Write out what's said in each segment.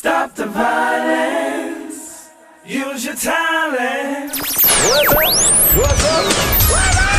Stop the violence. Use your talent. What's up? What's up? What's up?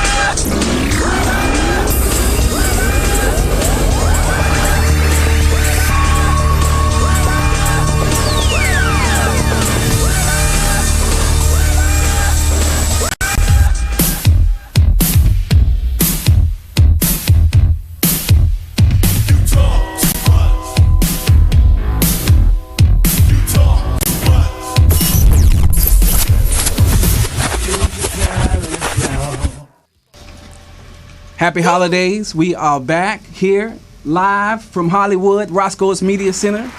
Happy holidays. We are back here live from Hollywood, Roscoe's Media Center.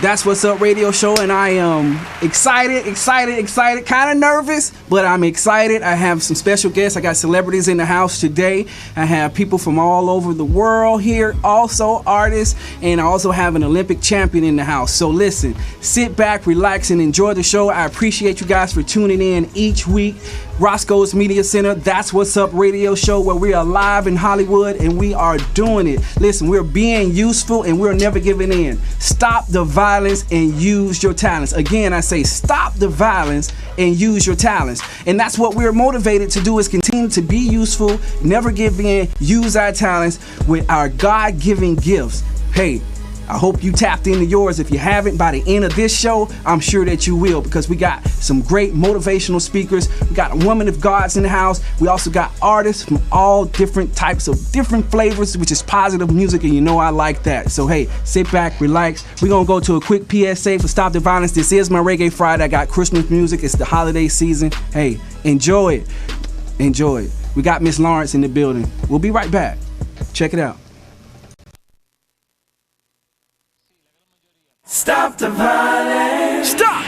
That's What's Up radio show, and I am excited, kind of nervous, but I'm excited. I have some special guests. I got celebrities in the house today. I have people from all over the world here, also artists, and I also have an Olympic champion in the house. So listen, sit back, relax, and enjoy the show. I appreciate you guys for tuning in each week. Roscoe's Media Center, That's What's Up radio show, where we are live in Hollywood and we are doing it. Listen, we're being useful and we're never giving in. Stop the violence and use your talents. Again, I say stop the violence and use your talents. And that's what we're motivated to do, is continue to be useful, never give in, use our talents with our God-given gifts. Hey, I hope you tapped into yours. If you haven't, by the end of this show, I'm sure that you will, because we got some great motivational speakers. We got a woman of God's in the house. We also got artists from all different types of different flavors, which is positive music, and you know I like that. So hey, sit back, relax. We're going to go to a quick PSA for Stop the Violence. This is my Reggae Friday. I got Christmas music. It's the holiday season. Hey, enjoy it. Enjoy it. We got Miss Lawrence in the building. We'll be right back. Check it out. Stop the violence. Stop!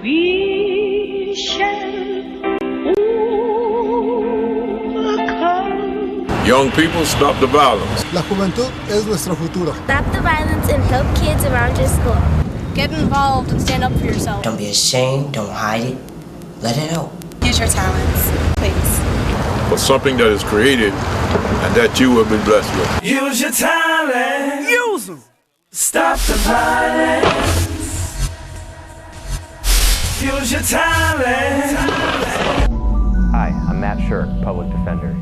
We shall overcome. Young people, stop the violence. La juventud es nuestro futuro. Stop the violence and help kids around your school. Get involved and stand up for yourself. Don't be ashamed, don't hide it. Let it out. Use your talents, please. For something that is created and that you will be blessed with. Use your talent. Use them. Stop the violence. Use your talent. Hi, I'm Matt Shirk, Public Defender.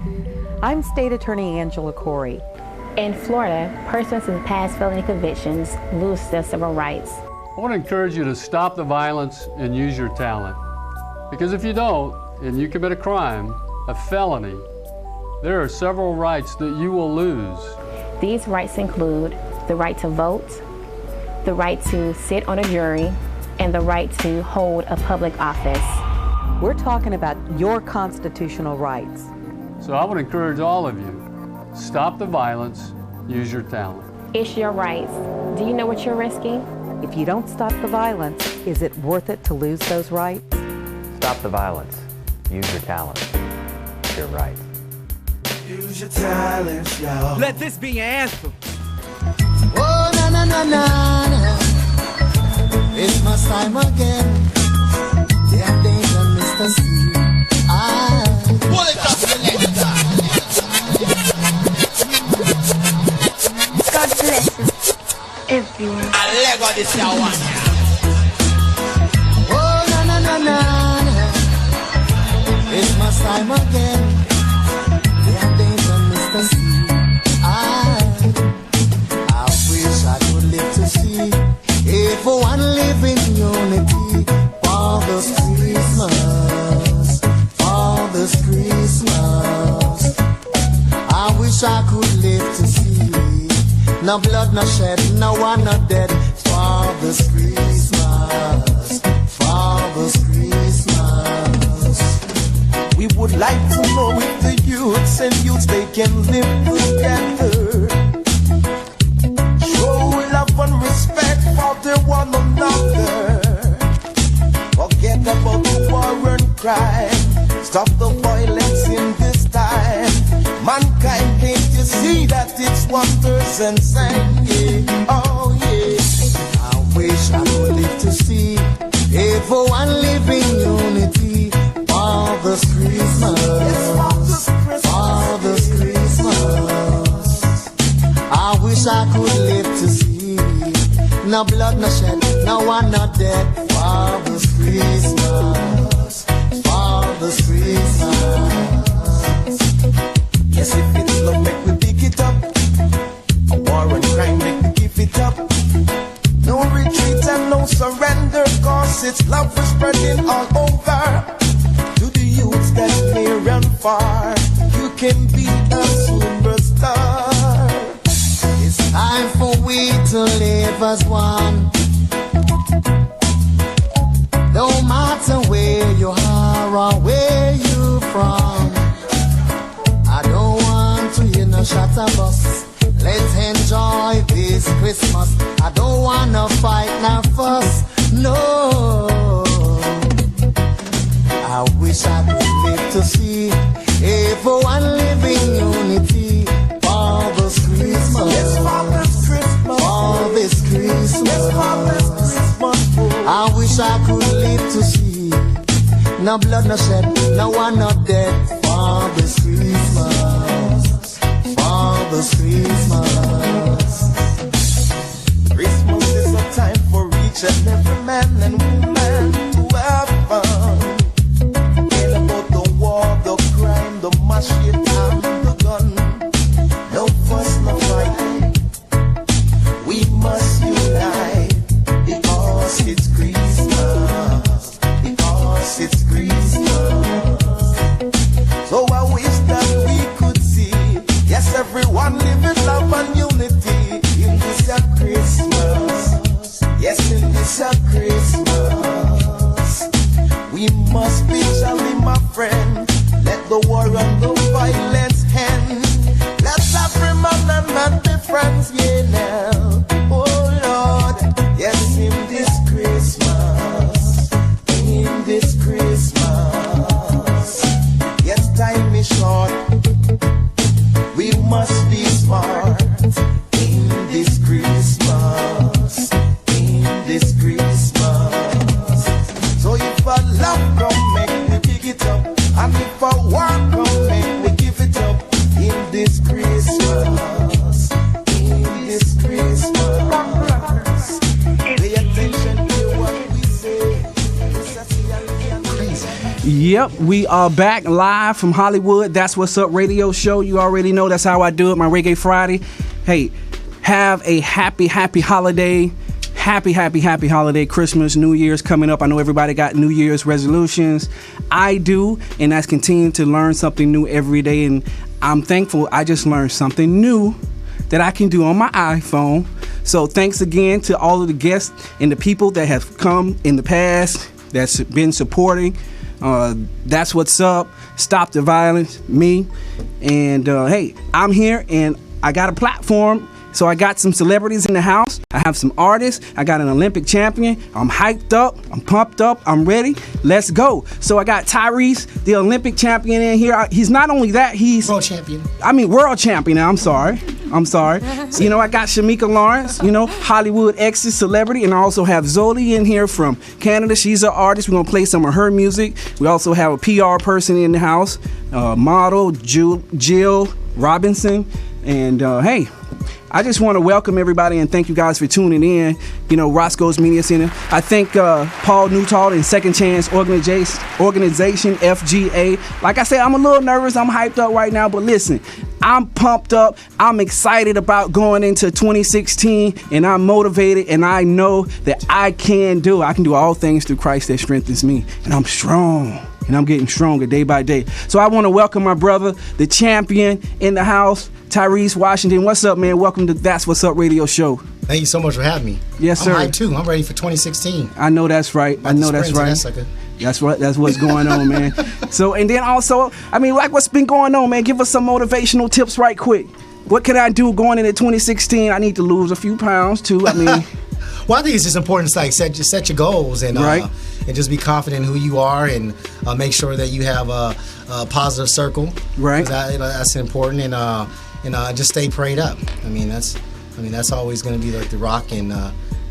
I'm State Attorney Angela Corey. In Florida, persons with past felony convictions lose their civil rights. I want to encourage you to stop the violence and use your talent. Because if you don't, and you commit a crime, a felony, there are several rights that you will lose. These rights include the right to vote, the right to sit on a jury, and the right to hold a public office. We're talking about your constitutional rights. So I would encourage all of you, stop the violence, use your talent. It's your rights. Do you know what you're risking? If you don't stop the violence, is it worth it to lose those rights? Stop the violence. Use your talent. Your rights. Use your talents, y'all. Let this be your anthem. Oh, na na na na na. It's my time again. Yeah, days on Mr. C. Pull it up the next time. God bless everyone. I let go this one. Oh, na na na na na. It's my time again. Yeah, days on Mr. C. I wish I could live to see everyone live in unity for this Christmas, for this Christmas. I wish I could live to see no blood, no shed, no one not dead for this Christmas, for this Christmas. We would like to know if the youths and youths they can live together. Show love and respect for their one another. Forget about the war and crime. Stop the violence in this time. Mankind, can't you see that it's wonders and sign? Yeah, oh yeah. I wish I could live to see everyone live in unity for this Christmas, for this Christmas. I wish I could live to No, I'm not dead. Father's Christmas. Father's Christmas. Yes, if it's love, make we pick it up. A war and crime, make we give it up. No retreat and no surrender, cause it's love we're spreading all over. To the youths that near and far, you can be a superstar. It's time for we to live as one. No matter where you are or where you from, I don't want to hear no shatter bus. Let's enjoy this Christmas. I don't wanna fight nor fuss, no. I wish I could live to see everyone live in unity. Father's Christmas. Yes, Father's Christmas. Father's Christmas. Yes, Father's Christmas. I wish I could live to see no blood, no shed, no one not dead. Father's Christmas. Father's Christmas. Christmas is a time for each and every man and woman to have fun. Forget about the war, the crime, the machete and the gun. No fuss, no fight. We must unite because it's Christmas. Because it's Christmas. So I wish that we could see, yes, everyone live in love and unity in this Christmas. Yes, in this Christmas. We must be jolly, my friend. Let the war and the violence end. Let's have man and man be friends, yeah, now. Oh Lord, yes, in this Christmas. In this Christmas. Yes, time is short. We must be smart in this Christmas. In this Christmas. So if I love come, make me pick it up. And if I want come, make me give it up. In this Christmas. In this Christmas. Pay attention to what we say. Crazy. Yep, we are back live from Hollywood. That's What's Up radio show. You already know that's how I do it, my Reggae Friday. Hey, have a happy holiday. Happy holiday. Christmas, New Year's coming up. I know everybody got New Year's resolutions. I do, and that's continue to learn something new every day. And I'm thankful I just learned something new that I can do on my iPhone. So thanks again to all of the guests and the people that have come in the past that's been supporting. That's What's Up. Stop the Violence. Me. And hey, I'm here and I got a platform. So I got some celebrities in the house. I have some artists. I got an Olympic champion. I'm hyped up. I'm pumped up. I'm ready. Let's go. So I got Tyrese, the Olympic champion, in here. He's not only that, he's world champion. World champion. I'm sorry. So, you know, I got Shamika Lawrence, you know, Hollywood exes, celebrity, and I also have Zoli in here from Canada. She's an artist. We're gonna play some of her music. We also have a PR person in the house, model Jill Robinson, and hey. I just want to welcome everybody and thank you guys for tuning in. You know, Roscoe's Media Center. I thank Paul Newtall and Second Chance Organization, FGA. Like I said, I'm a little nervous. I'm hyped up right now, but listen, I'm pumped up. I'm excited about going into 2016, and I'm motivated, and I know that I can do it. I can do all things through Christ that strengthens me, and I'm strong. And I'm getting stronger day by day. So I want to welcome my brother, the champion in the house, Tyrese Washington. What's up, man? Welcome to That's What's Up radio show. Thank you so much for having me. Yes, sir. I'm hyped too. I'm ready for 2016. I know that's right. That's right. That's right. That's what's going on, man. So, and then also, like what's been going on, man? Give us some motivational tips right quick. What can I do going into 2016? I need to lose a few pounds too. Well, I think it's just important to set your goals and and just be confident in who you are and make sure that you have a positive circle. Right. That's important and just stay prayed up. That's always going to be like the rock, and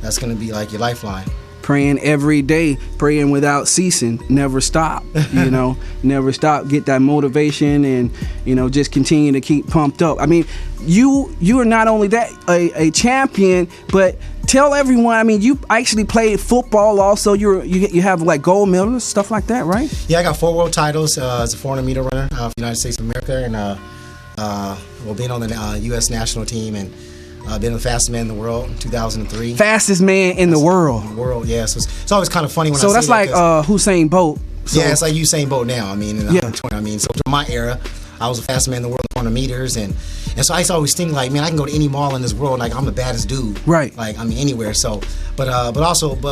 that's going to be like your lifeline. Praying every day, praying without ceasing, never stop, never stop. Get that motivation and, just continue to keep pumped up. You are not only that, a champion, but tell everyone. I mean, you actually played football. Also, you have like gold medals, stuff like that, right? Yeah, I got 4 world titles as a 400-meter runner for the United States of America, and being on the U.S. national team, and been the fastest man in the world in 2003. Fastest man in the world. Yeah. So it's always kind of funny when I So say that's like Usain Bolt. So. Yeah, it's like Usain Bolt now. I mean, in 120. I mean, so in my era, I was the fastest man in the world in 400 meters, and so I used to always think like, man, I can go to any mall in this world, like I'm the baddest dude, right? Like I mean, anywhere. So, but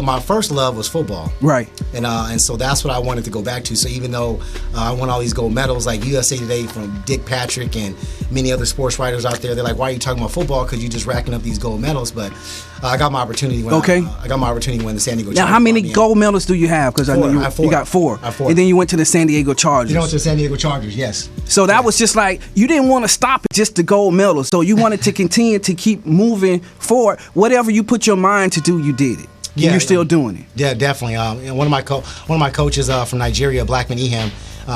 my first love was football, right? And so that's what I wanted to go back to. So even though I won all these gold medals, like USA Today from Dick Patrick and many other sports writers out there, they're like, why are you talking about football? Because you're just racking up these gold medals. But I got my opportunity when I got my opportunity when the San Diego Chargers. Now, how many gold medals do you have? Because I know you got 4. I have 4. And then you went to the San Diego Chargers. You went to the San Diego Chargers, yes. So that was just like, you didn't want to stop at just the gold medal. So you wanted to continue to keep moving forward. Whatever you put your mind to do, you did it. Yeah, and you're still doing it. Yeah, definitely. And one of my coaches from Nigeria, Blackman Eham,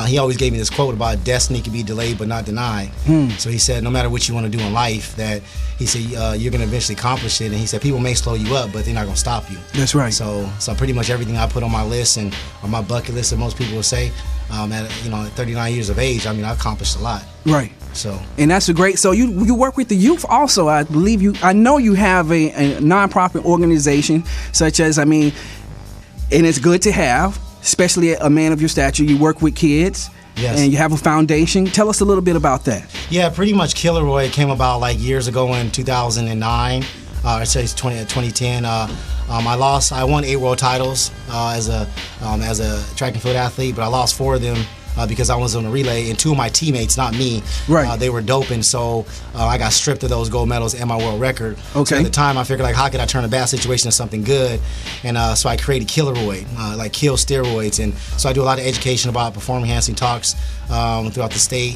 he always gave me this quote about destiny can be delayed but not denied. So he said, no matter what you want to do in life, that he said you're going to eventually accomplish it. And he said people may slow you up, but they're not going to stop you. That's right. So pretty much everything I put on my list and on my bucket list, that most people would say, at 39 years of age, I mean, I accomplished a lot. Right. So. And that's a great. So you work with the youth also. I believe you. I know you have a nonprofit organization, such as and it's good to have, especially a man of your stature. You work with kids. Yes. And you have a foundation. Tell us a little bit about that. Yeah, pretty much Killeroy came about like years ago in 2009. I'd say it's 2010. I won 8 world titles as a track and field athlete, but I lost 4 of them because I was on a relay, and 2 of my teammates, not me, they were doping, so I got stripped of those gold medals and my world record. Okay. So at the time, I figured, like, how could I turn a bad situation into something good? And so I created Killeroy, like Kill Steroids, and so I do a lot of education about performance-enhancing talks throughout the state,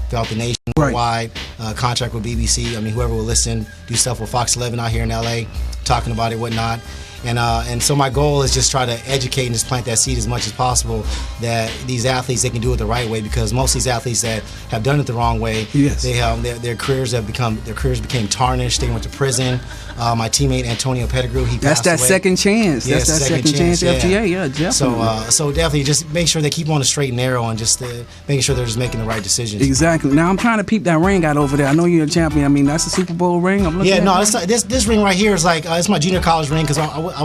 throughout the nation, worldwide. Contract with BBC. I mean, whoever will listen. Do stuff with Fox 11 out here in LA, talking about it, whatnot. And so my goal is just try to educate and just plant that seed as much as possible that these athletes, they can do it the right way, because most of these athletes that have done it the wrong way, they have their careers became tarnished. They went to prison. My teammate Antonio Pettigrew, he passed away. Second chance. Yes, that's that second chance FGA. Yeah, definitely. So definitely just make sure they keep on the straight and narrow, and just making sure they're just making the right decisions. Exactly. Now I'm trying to peep that ring out over there. I know you're a champion. I mean, that's a Super Bowl ring. I'm looking at this ring right here is like it's my junior college ring, because I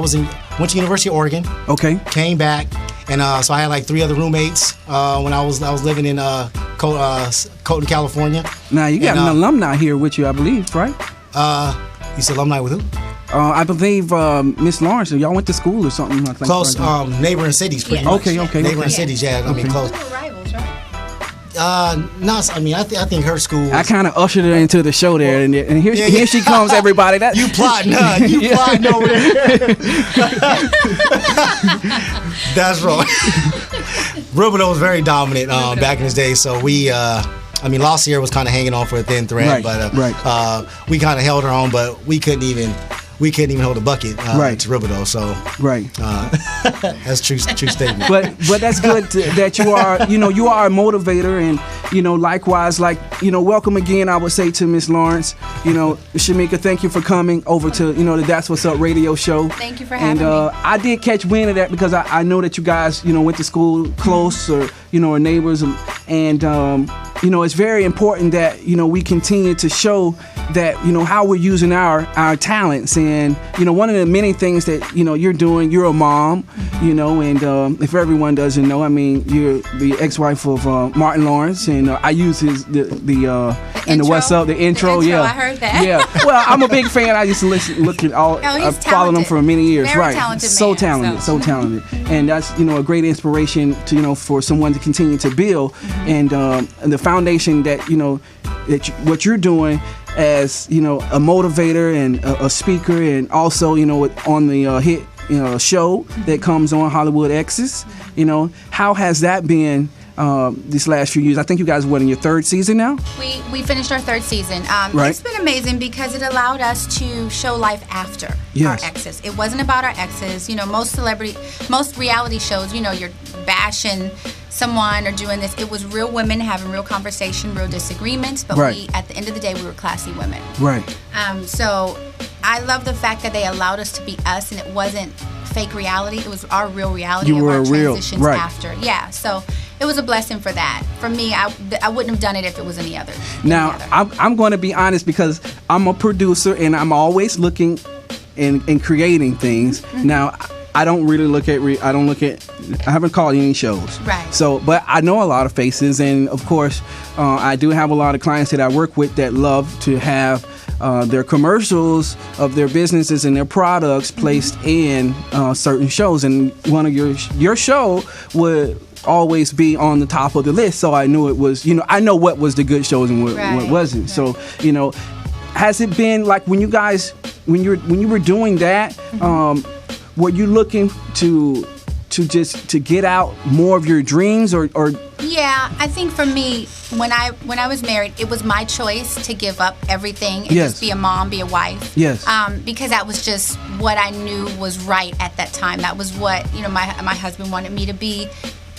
went to University of Oregon. Okay. Came back, and so I had like 3 other roommates when I was living in Colton, California. Now you got an alumni here with you, I believe, right? You said alumni with who? I believe Miss Lawrence. Y'all went to school or something like that. Close, neighboring cities, pretty much. Okay. Neighboring cities, yeah. I mean, close. We were rivals, right? No, I mean, I think her school. I kind of ushered her into the show there, and here she comes, everybody. You plotting, huh? You plotting over there. That's right. Rubidoux was very dominant back in his day, so we. Lossier was kind of hanging on for a thin thread, but we kind of held her on, but we couldn't even hold a bucket to Rubidoux. So that's true statement. But that's good that you are you are a motivator, and likewise, welcome again. I would say to Miss Lawrence, Shamika, thank you for coming over to the That's What's Up radio show. Thank you for having me. I did catch wind of that because I know that you guys went to school close, or are neighbors, and it's very important that we continue to show that how we're using our talents. And one of the many things that you're doing, you're a mom, and if everyone doesn't know, I mean, you're the ex-wife of Martin Lawrence, and I use the What's Up, the intro. Yeah, I heard that. Yeah, well, I'm a big fan. I used to look at all. I followed him for many years. Very right, talented so man, talented, so talented, and that's a great inspiration to for someone to continue to build, and the foundation that what you're doing as a motivator and a speaker, and also on the hit show that comes on Hollywood X's. How has that been these last few years? I think you guys are in your 3rd season now. We finished our 3rd season. It's been amazing because it allowed us to show life after our exes. It wasn't about our exes. Most reality shows, you're bashing someone or doing this. It was real women having real conversation, real disagreements, but we, at the end of the day, we were classy women. Right. So I love the fact that they allowed us to be us, and it wasn't fake reality. It was our real reality You of were our real, transitions right. after. Yeah, so it was a blessing for that. For me, I wouldn't have done it if it was any other. Now, I'm going to be honest because I'm a producer and I'm always looking and creating things. Mm-hmm. Now, I don't really look at, I haven't called any shows. Right. So, but I know a lot of faces, and of course, I do have a lot of clients that I work with that love to have their commercials of their businesses and their products placed in certain shows. And one of your show would always be on the top of the list. So I knew it was, I know what was the good shows and what wasn't. Right. So, has it been like when you guys, when you were doing that, were you looking to get out more of your dreams or Yeah, I think for me, when I was married, it was my choice to give up everything and Yes. just be a mom, be a wife. Yes. Because that was just what I knew was right at that time. That was what my husband wanted me to be,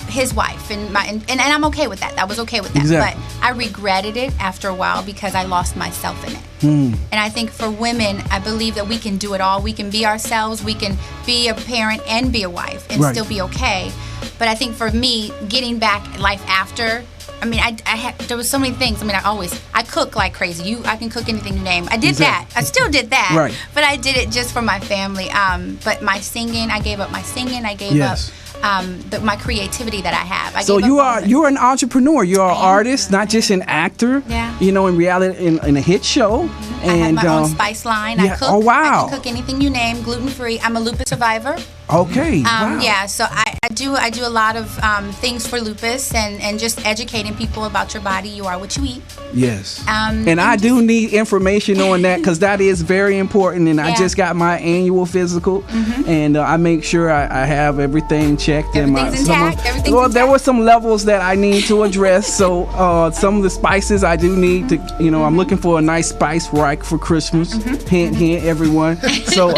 his wife, and I'm okay with that. That was okay with that. Exactly. But I regretted it after a while because I lost myself in it. And I think for women, I believe that we can do it all. We can be ourselves. We can be a parent and be a wife and Right. still be okay. But I think for me, getting back life after, I mean, there was so many things. I mean, I cook like crazy. I can cook anything you name. I did that. I still did that. Right. But I did it just for my family. But my singing, I gave up my singing. I gave Yes. up my creativity that I have. So you're an entrepreneur. You're an artist, not just an actor. Yeah. In reality, in a hit show. I have And my own spice line. yeah. I cook. Oh, wow. I can cook anything you name, gluten free. I'm a lupus survivor. Okay. Wow. Yeah, so I do a lot of things for lupus and just educating people about your body. You are what you eat. Yes. And I do need information on that because that is very important. And I Yeah. just got my annual physical, and I make sure I have everything checked. Everything's intact. Everything's there were some levels that I need to address. So some of the spices I do need to. I'm looking for a nice spice rack for Christmas. Hint, hint, everyone. So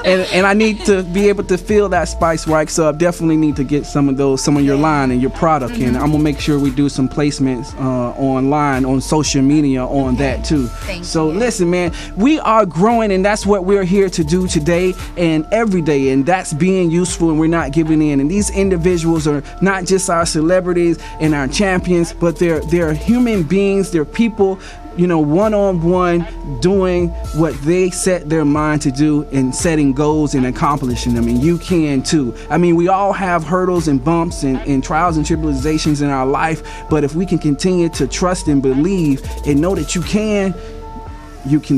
and I need to be able to feel that spice rack. So I definitely need to get some of your line and your product, and I'm gonna make sure we do some placements online on social media on that too. So listen, man, we are growing, and that's what we're here to do today and every day, and that's being useful, and we're not giving in. And these individuals are not just our celebrities and our champions, but they're human beings. They're people, one-on-one, doing what they set their mind to do and setting goals and accomplishing them. And you can too. I mean, we all have hurdles and bumps and trials and tribulations in our life, but if we can continue to trust and believe and know that you can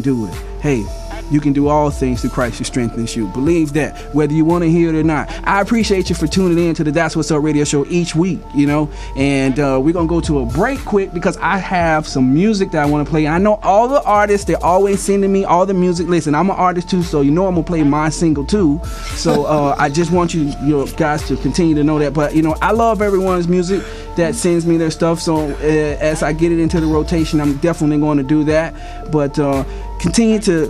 do it. Hey, you can do all things through Christ who strengthens you. Believe that, whether you want to hear it or not. I appreciate you for tuning in to the That's What's Up radio show each week, and we're going to go to a break quick because I have some music that I want to play. I know all the artists, they're always sending me all the music. Listen, I'm an artist too, so I'm going to play my single too. So I just want you guys to continue to know that. But, I love everyone's music that sends me their stuff. So as I get it into the rotation, I'm definitely going to do that. But continue to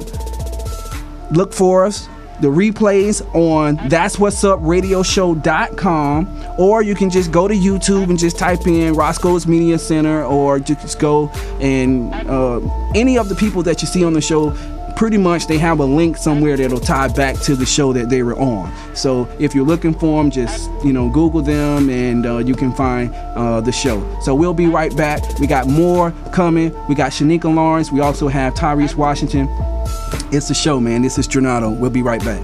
look for us, the replays on thatswassupradioshow.com, or you can just go to YouTube and just type in Roscoe's Media Center, or just go and any of the people that you see on the show, pretty much they have a link somewhere that'll tie back to the show that they were on. So if you're looking for them, just Google them, and you can find the show. So we'll be right back. We got more coming. We got Shanika Lawrence. We also have Tyrese Washington. It's the show, man. This is Jornado. We'll be right back.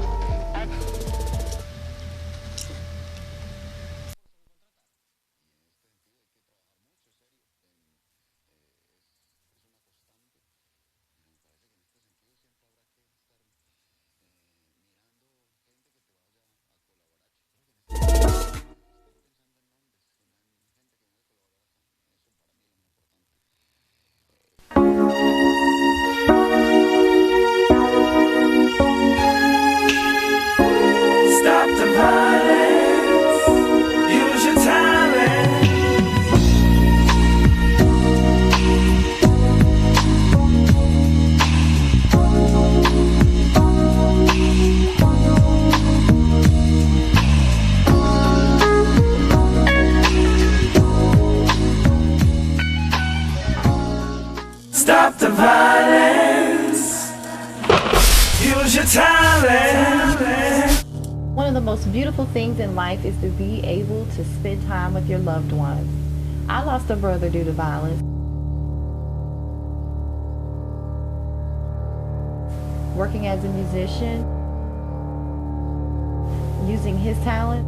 the most beautiful things in life is to be able to spend time with your loved ones. I lost a brother due to violence. Working as a musician, using his talent.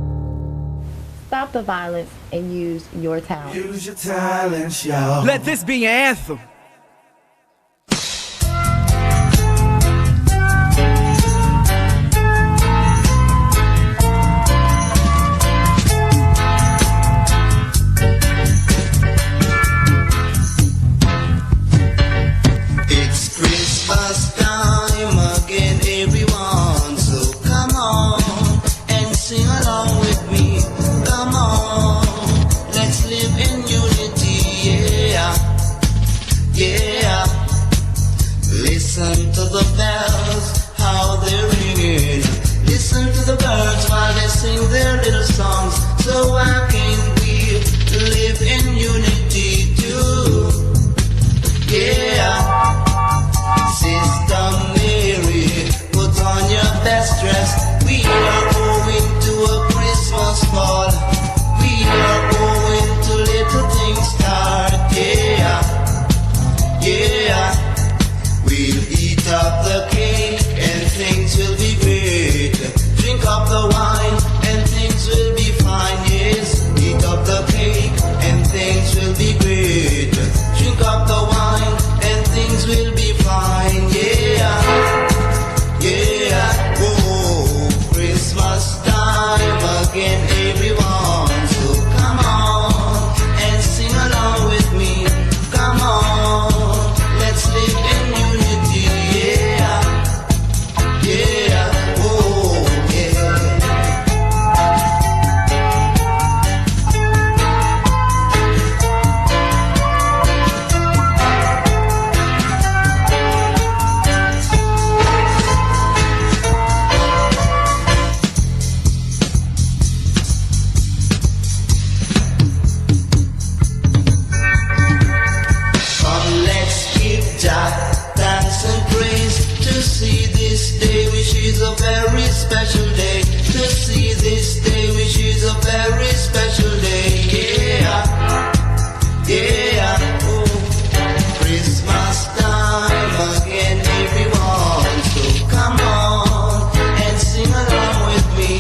Stop the violence and use your talent. Use your talents, yo. Let this be your anthem. It's Christmas time again, everyone, so come on and sing along with me. Come on, let's live in unity, yeah, yeah. Listen to the bells, how they're ringing. Listen to the birds while they sing their little songs. So why can't we live in unity too? Yeah. Sister Mary, put on your best dress. We are going to a Christmas ball. We are going to let the things start. Yeah, yeah. We'll eat up the cake and things will be great. Drink up the wine and things will be fine. Yes, eat up the cake and things will be great. Drink up the wine and things will be fine. Yeah, yeah. Oh, Christmas time again, everyone. So come on and sing along with me. Come on, let's live in unity. Yeah, yeah. Oh, yeah. Come, let's give Jah thanks and praise to see this day, which is a very special day. To see this day, which is a very special day. Yeah, yeah. Oh, Christmas time again, everyone. So come on and sing along with me.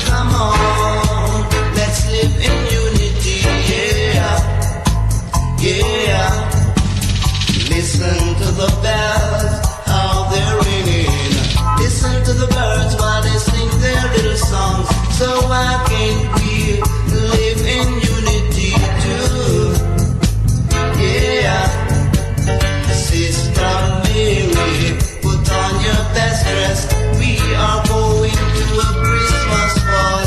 Come on, let's live in unity. Yeah, yeah. Listen to the bells, how they're ringing. Listen to the birds while they sing their little songs. So why can't we live in unity too? Yeah. Sister Mary, put on your best dress. We are going to a Christmas ball.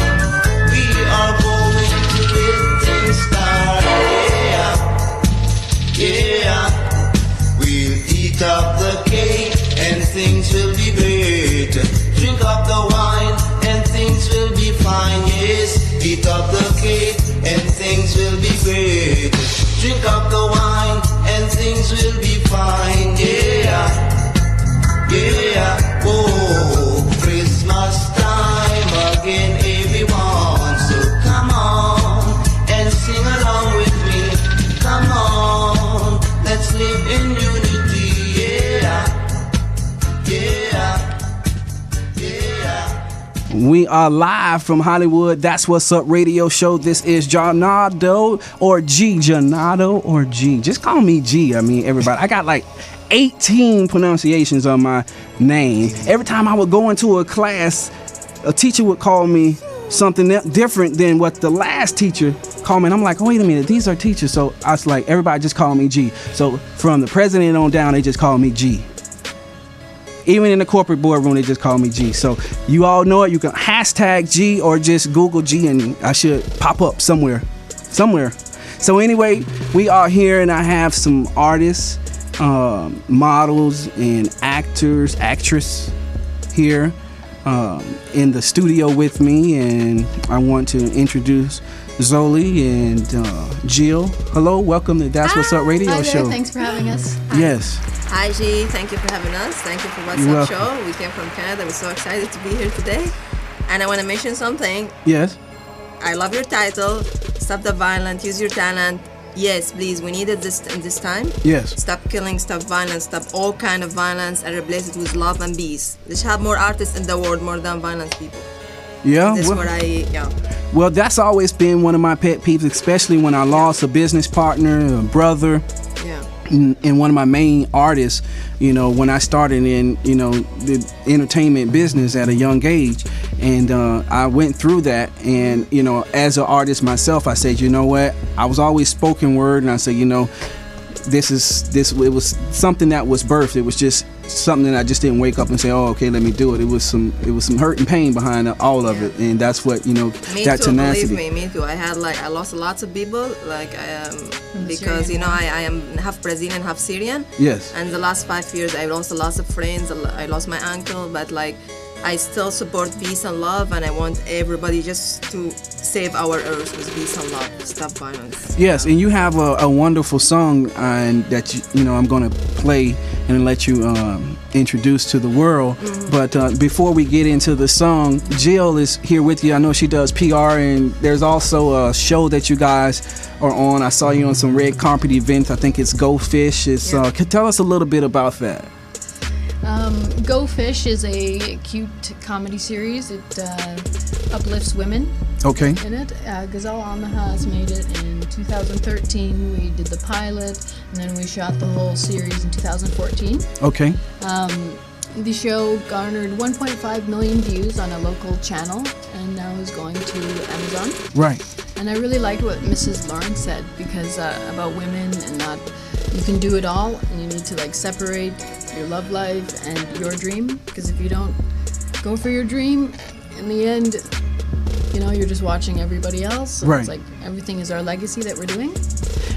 We are going to let things start. Yeah, yeah. We'll eat up the cake and things will be great. Drink up the wine and things will be fine. Yes, eat up the cake and things will be great. Drink up the wine and things will be fine. Yeah, yeah. Oh, Christmas time again, everyone. So come on and sing along with me. Come on, let's live in unity. Yeah, yeah, yeah. We are live from Hollywood. That's What's Up radio show. This is Jonado or G. Jonado or G. Just call me G. I mean, everybody. I got like 18 pronunciations on my name. Every time I would go into a class, a teacher would call me something different than what the last teacher called me. And I'm like, wait a minute, these are teachers. So I was like, everybody just call me G. So from the president on down, they just call me G. Even in the corporate boardroom, they just call me G. So you all know it. You can hashtag G or just Google G and I should pop up somewhere. So anyway, we are here and I have some artists, models and actress here in the studio with me, and I want to introduce Zoli and Jill. Hello, welcome to That's What's Up radio Hi show. there. Thanks for having us. Hi. Yes. Hi G, thank you for having us. Thank you for What's You're Up welcome. show. We came from Canada. We're so excited to be here today. And I want to mention something. Yes. I love your title. Stop the violence. Use your talent. Yes, please. We needed this in this time. Yes. Stop killing. Stop violence. Stop all kind of violence and replace it with love and peace. Let's have more artists in the world, more than violent people. Yeah. That's what I. Well, that's always been one of my pet peeves, especially when I lost a business partner, a brother. Yeah. And one of my main artists, you know, when I started in, you know, the entertainment business at a young age, and I went through that, and, you know, as an artist myself, I said, you know what, I was always spoken word, and I said, you know, it was something that was birthed. It was just something that I just didn't wake up and say, oh, okay, let me do it. It was some hurt and pain behind all of it, and that's what, you know, that tenacity. Believe me too. I lost lots of people, like because you know I am half Brazilian, half Syrian. Yes. And the last 5 years I lost lots of friends. I lost my uncle, but like I still support peace and love, and I want everybody just to save our earth with peace and love. Stop violence. Yes, and you have a wonderful song and that you know I'm going to play and let you introduce to the world. Mm-hmm. But before we get into the song, Jill is here with you. I know she does PR, and there's also a show that you guys are on. I saw you on some red carpet events. I think it's Go Fish. It's tell us a little bit about that. Go Fish is a cute comedy series. It uplifts women. Okay. In it, Gazelle Amaha has made it in 2013. We did the pilot, and then we shot the whole series in 2014. Okay. The show garnered 1.5 million views on a local channel, and now is going to Amazon. Right. And I really liked what Mrs. Lawrence said, because about women and not, you can do it all, and you need to like separate your love life and your dream, because if you don't go for your dream, in the end, you know, you're just watching everybody else. So right. It's like everything is our legacy that we're doing.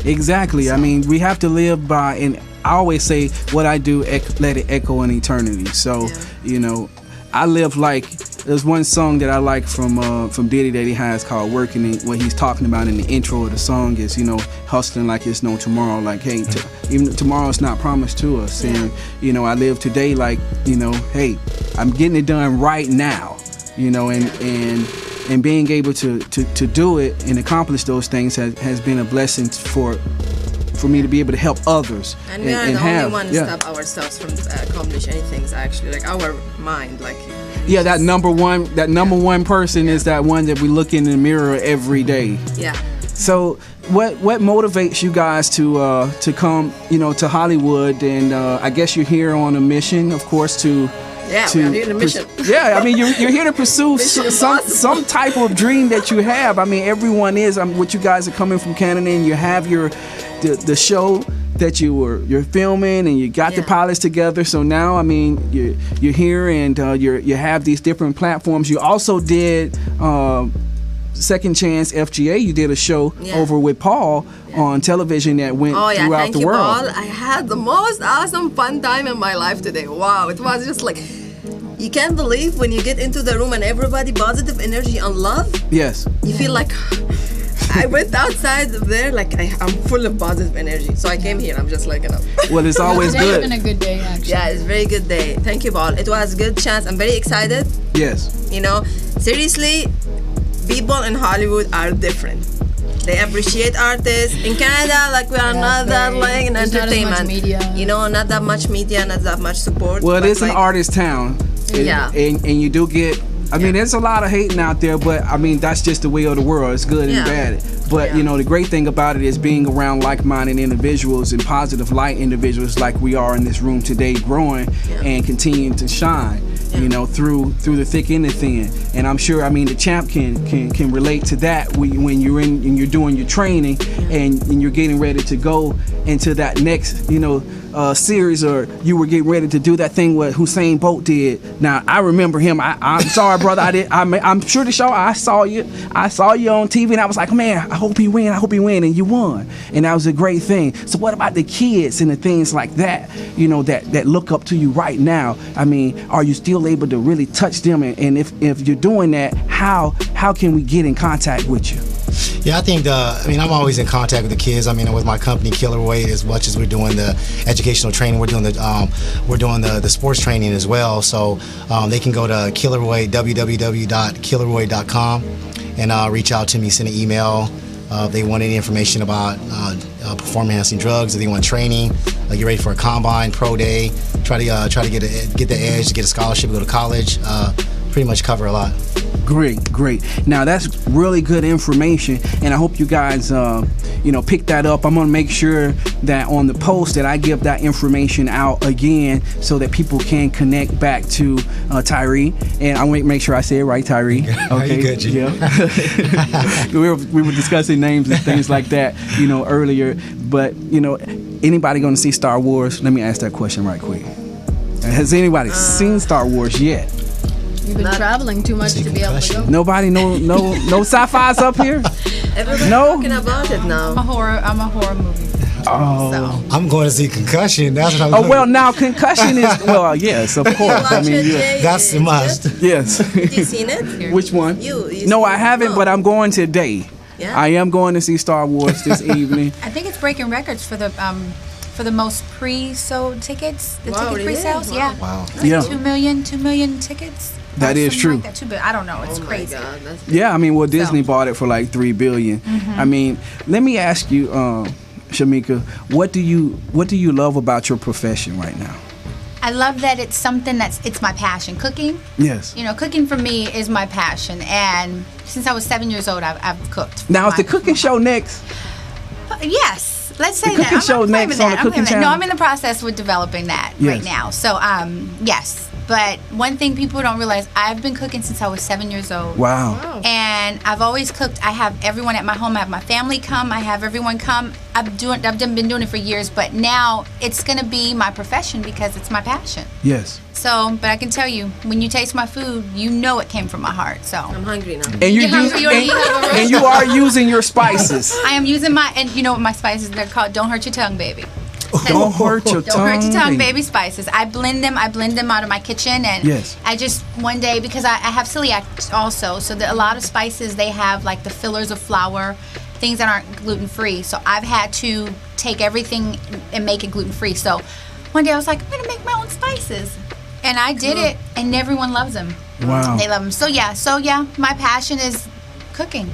Exactly. So. I mean, we have to live by, and I always say, what I do, let it echo in eternity. So, you know, I live like, there's one song that I like from Diddy that he has called Working. And what he's talking about in the intro of the song is, you know, hustling like it's no tomorrow. Like, hey, even tomorrow's not promised to us. And, you know, I live today like, you know, hey, I'm getting it done right now, you know, and being able to do it and accomplish those things has been a blessing for me to be able to help others. And we are the only one to stop ourselves from accomplish anything. Actually, like our mind, like. Yeah, that number one person is that one that we look in the mirror every day. Yeah. So what motivates you guys to come, you know, to Hollywood? And I guess you're here on a mission, of course, to. Yeah, we're here on a mission. Yeah, I mean, you're here to pursue some type of dream that you have. I mean, everyone is. What you guys are coming from Canada, and you have the show that you're filming, and you got the pilots together. So now, I mean, you're here, and you have these different platforms. You also did Second Chance FGA. You did a show over with Paul on television that went throughout the world. Paul. I had the most awesome fun time in my life today. Wow, it was just like, you can't believe when you get into the room and everybody positive energy and love. Yes. You feel like. I went outside there like I'm full of positive energy. So I came here. I'm just like, you know. Well, it's always good. It's been a good day, actually. Yeah, it's a very good day. Thank you, Paul. It was a good chance. I'm very excited. Yes. You know, seriously, people in Hollywood are different. They appreciate artists. In Canada, like we are not that like in entertainment. Not as much media. You know, not that much media, not that much support. Well, it's like, an artist town. And you do get. I mean, there's a lot of hating out there, but I mean, that's just the way of the world. It's good and bad. But, you know, the great thing about it is being around like-minded individuals and positive light individuals like we are in this room today, growing and continuing to shine, you know, through the thick and the thin. And I'm sure, I mean, the champ can relate to that when you're and you're doing your training and you're getting ready to go into that next, you know, series, or you were getting ready to do that thing what Usain Bolt did. Now I remember him. I'm sorry, brother. I'm sure the show. I saw you on TV, and I was like, man, I hope he win. And you won, and that was a great thing. So what about the kids and the things like that? You know, that look up to you right now. I mean, are you still able to really touch them? And if you're doing that, how can we get in contact with you? Yeah, I think I'm always in contact with the kids. I mean, with my company Killer Roy, as much as we're doing the educational training, we're doing the sports training as well. So they can go to www.killerroy.com and reach out to me, send an email. If they want any information about performance-enhancing drugs, if they want training, get ready for a combine, pro day, try to get the edge, get a scholarship, go to college. Pretty much cover a lot. Great. Now that's really good information, and I hope you guys, pick that up. I'm gonna make sure that on the post that I give that information out again, so that people can connect back to Tyree. And I want to make sure I say it right, Tyree. Okay. Good, G. Yeah. we were discussing names and things like that, earlier. But anybody gonna see Star Wars? Let me ask that question right quick. Has anybody seen Star Wars yet? You've been traveling too much to be able to go. Nobody, no sci-fi's up here. Everybody's talking about it now. I'm a horror movie. Oh, So. I'm going to see Concussion. That's what I'm. Oh well, now Concussion is yes, of course. I mean, that's a must. Yes. Have you seen it? Which one? You no, I haven't, but I'm going today. Yeah. I am going to see Star Wars this evening. I think it's breaking records for the most pre-sold tickets. The ticket really? pre-sales. Wow. Yeah. Wow. Like 2 million tickets. That is true. Like that too, but I don't know. It's crazy. My God, that's Yeah, I mean, well, Disney bought it for like $3 billion. Mm-hmm. I mean, let me ask you, Shamika, what do you love about your profession right now? I love that it's something it's my passion. Cooking. Yes. Cooking for me is my passion, and since I was 7 years old, I've cooked. Now, is the cooking show next? Yes. Let's say The cooking that. show next on the cooking channel? No, I'm in the process with developing that Yes. right now. So, yes. But one thing people don't realize, I've been cooking since I was 7 years old. Wow. And I've always cooked. I have everyone at my home. I have my family come. I have everyone come. I've been doing it for years, but now it's going to be my profession because it's my passion. Yes. So, but I can tell you, when you taste my food, you know it came from my heart. So I'm hungry now. And you are using your spices. I am using and you know what my spices, they're called Don't Hurt Your Tongue, Baby. Don't hurt your Don't hurt your tongue, baby spices. I blend them out of my kitchen, and yes. I just one day, because I have celiac also, so a lot of spices, they have like the fillers of flour, things that aren't gluten free. So I've had to take everything and make it gluten free. So one day I was like, I'm gonna make my own spices, and I did it, and everyone loves them. Wow. They love them. So yeah, my passion is cooking.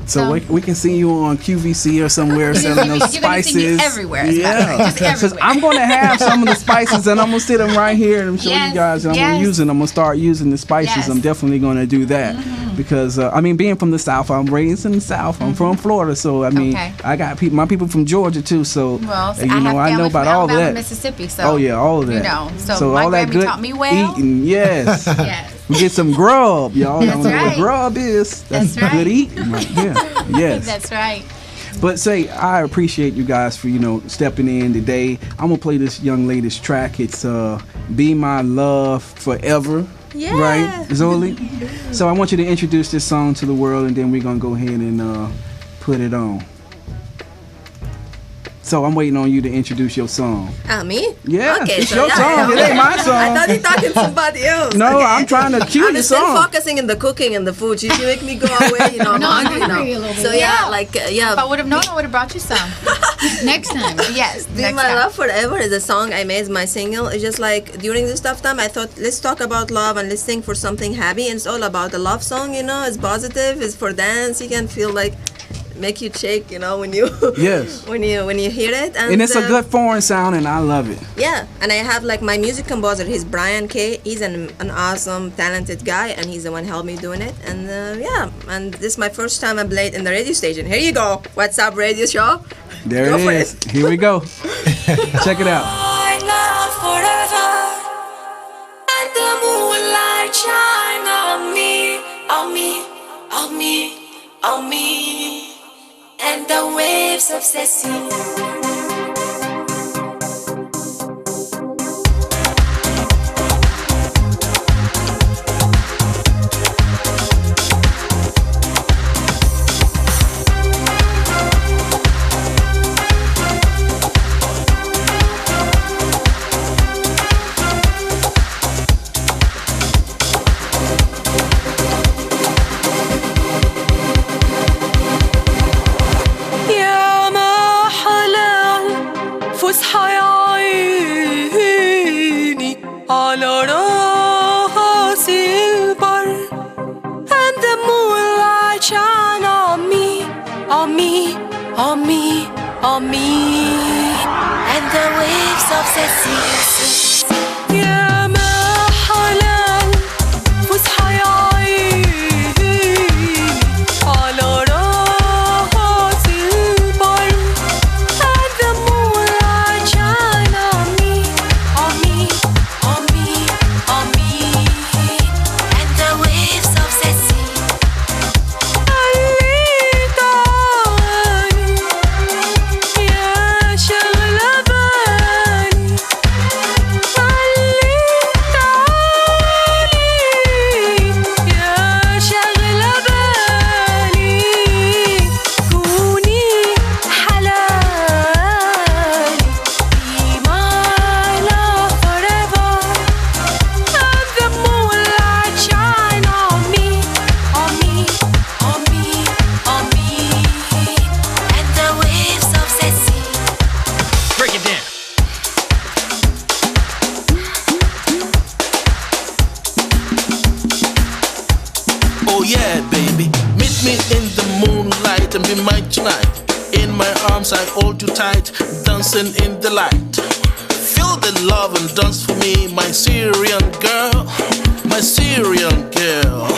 So we can see you on QVC or somewhere selling those You're gonna spices. see me everywhere. Yeah, because I'm going to have some of the spices, and I'm going to sit them right here and show you guys. And I'm going to start using the spices. Yes. I'm definitely going to do that because being from the South, I'm raised in the South. I'm from Florida, so I mean, I got my people from Georgia too. So I know about all that. Mississippi. So all of that. So my all that Grammy good taught me well. eating. Yes. Yes. We get some grub, y'all. That's Don't know right. what grub is. That's right. good eating right there. Yes. That's right. But I appreciate you guys for stepping in today. I'm gonna play this young lady's track. It's "Be My Love Forever." Yeah. Right, Zoli? So I want you to introduce this song to the world, and then we're gonna go ahead and put it on. So I'm waiting on you to introduce your song. Me? Yeah, okay, it's your song. It ain't my song. I thought you talking to somebody else. No, okay. I'm trying to cue I'm the still song. focusing in the cooking and the food. You make me go away, I'm hungry now. So If I would have known, I would have brought you some. Next time. Yes. Be next My time. Love Forever is a song I made, my single. It's just like during this tough time, I thought, let's talk about love and let's sing for something happy. And it's all about a love song, It's positive. It's for dance. You can feel like make you shake, when you yes when you hear it. And it's a good foreign sound, and I love it. Yeah, and I have like my music composer. He's Brian K. He's an awesome, talented guy, and he's the one helped me doing it. And and this is my first time I played in the radio station. Here you go. What's up, radio show? There it is. Here we go. Check it out. My love forever, and the moonlight shine on me, on me, on me, on me, and the waves of the sea. on me, on me, and the waves of the sea. يا ما حلال فسحة يا عيني على راس البر and the moonlight shine on me, on me, on me, on me, and the waves of the sea. Oh yeah, baby, meet me in the moonlight and be mine tonight. In my arms I hold you tight, dancing in the light. Feel the love and dance for me, my Syrian girl, my Syrian girl.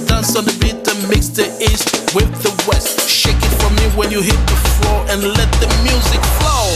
Dance on the beat and mix the east with the west. Shake it for me when you hit the floor and let the music flow.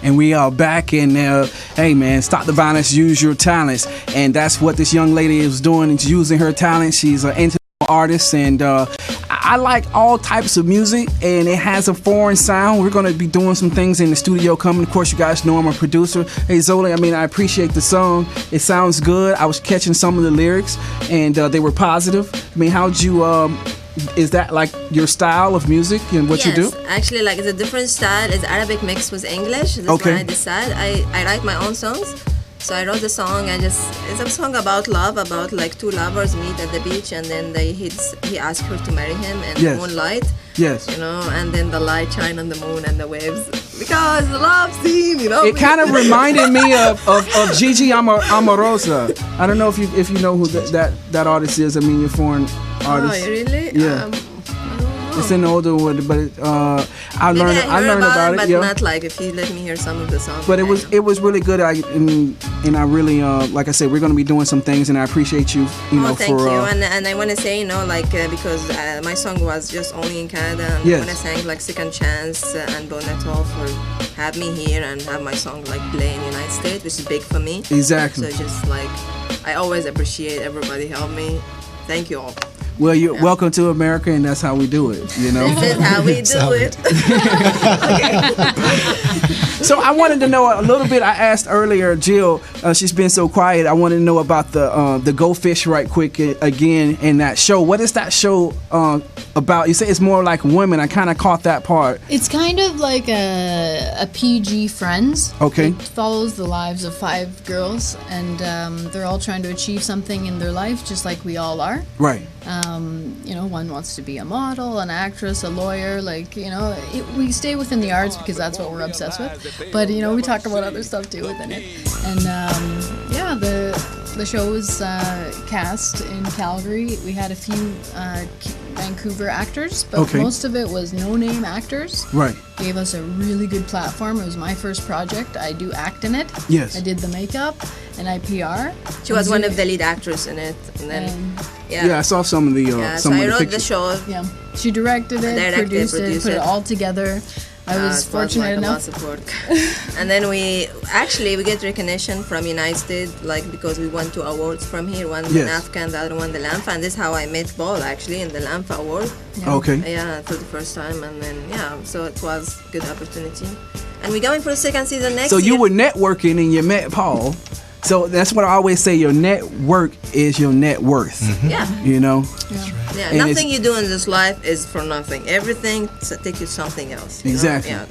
And we are back, and hey man, stop the violence, use your talents. And that's what this young lady is doing, is using her talent. She's an international artist, and I like all types of music, and it has a foreign sound. We're going to be doing some things in the studio coming. Of course, you guys know I'm a producer. Hey Zoli, I mean, I appreciate the song. It sounds good. I was catching some of the lyrics, and they were positive. I mean, how'd you is that like your style of music and what you do? Actually, like it's a different style. It's Arabic mixed with English. That's Okay. why I decided. I write my own songs. So I wrote the song. It's a song about love, about like two lovers meet at the beach, and then he asked her to marry him in Yes. moonlight. Yes. You know, and then the light shine on the moon and the waves because the love scene. You know. It kind of reminded me of Gigi Amorosa. I don't know if you know who that artist is. I mean, you're foreign artist. Oh, really? Yeah. It's an older one, but I learned about it. But Yeah. not like if you let me hear some of the songs. But it was really good. And I really like I said, we're gonna be doing some things, and I appreciate you. Thank for you. And I want to say, because my song was just only in Canada, and Yes. I want to thank like Second Chance and Bonato for have me here and have my song like play in the United States, which is big for me. Exactly. So just like I always appreciate everybody help me. Thank you all. Well, you're welcome to America, and that's how we do it. You know. This is how we do it. So I wanted to know a little bit. I asked earlier, Jill. She's been so quiet. I wanted to know about the Go Fish right quick again in that show. What is that show about? You say it's more like women. I kind of caught that part. It's kind of like a PG Friends. Okay. It follows the lives of 5 girls, and they're all trying to achieve something in their life, just like we all are. Right. One wants to be a model, an actress, a lawyer. We stay within the arts because that's what we're obsessed with. But we talk about other stuff too within it. And The show was cast in Calgary. We had a few Vancouver actors, but most of it was no-name actors. Right. Gave us a really good platform. It was my first project. I do act in it. Yes. I did the makeup and I PR. She was one of the lead actors in it, and then I saw some of the so I wrote the show. Yeah, she directed it, produced it, put it all together. I was fortunate enough. Lots of work. And then we get recognition from United, like because we won 2 awards from here, one the NAFCA and the other one the LAMFA, and this is how I met Paul actually in the LAMFA award. Yeah. Okay. Yeah, for the first time, and then so it was a good opportunity. And we're going for the second season next year. So you were networking and you met Paul. So that's what I always say, your network is your net worth. Mm-hmm. Yeah. You know? Yeah, nothing you do in this life is for nothing. Everything take you something else. Exactly. Yeah,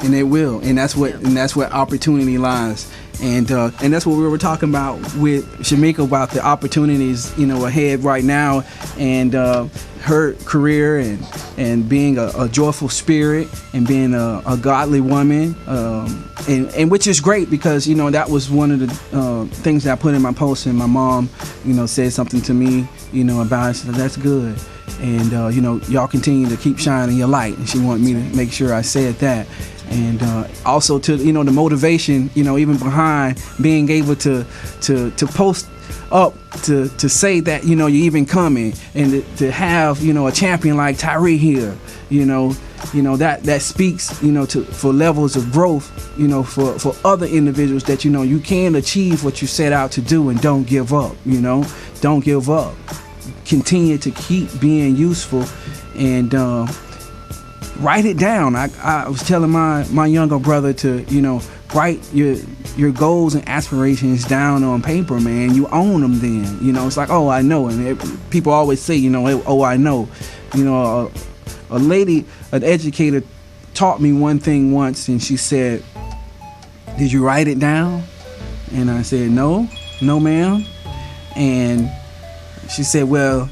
and it will. And that's what opportunity lies. And that's what we were talking about with Shamika about the opportunities, ahead right now, and her career and being a joyful spirit and being a godly woman, and which is great because that was one of the things that I put in my post, and my mom said something to me about it. So that's good, and y'all continue to keep shining your light, and she wanted me to make sure I said that. And also to the motivation even behind being able to post up to say that you're even coming, and to have a champion like Tyree here, that speaks for levels of growth, for other individuals that you can achieve what you set out to do, and don't give up. Don't give up. Continue to keep being useful, and write it down. I was telling my younger brother to write your goals and aspirations down on paper, man. You own them then. It's like, oh, I know. And people always say, oh, I know. A lady, an educator, taught me one thing once, and she said, did you write it down? And I said, no ma'am. And she said, well,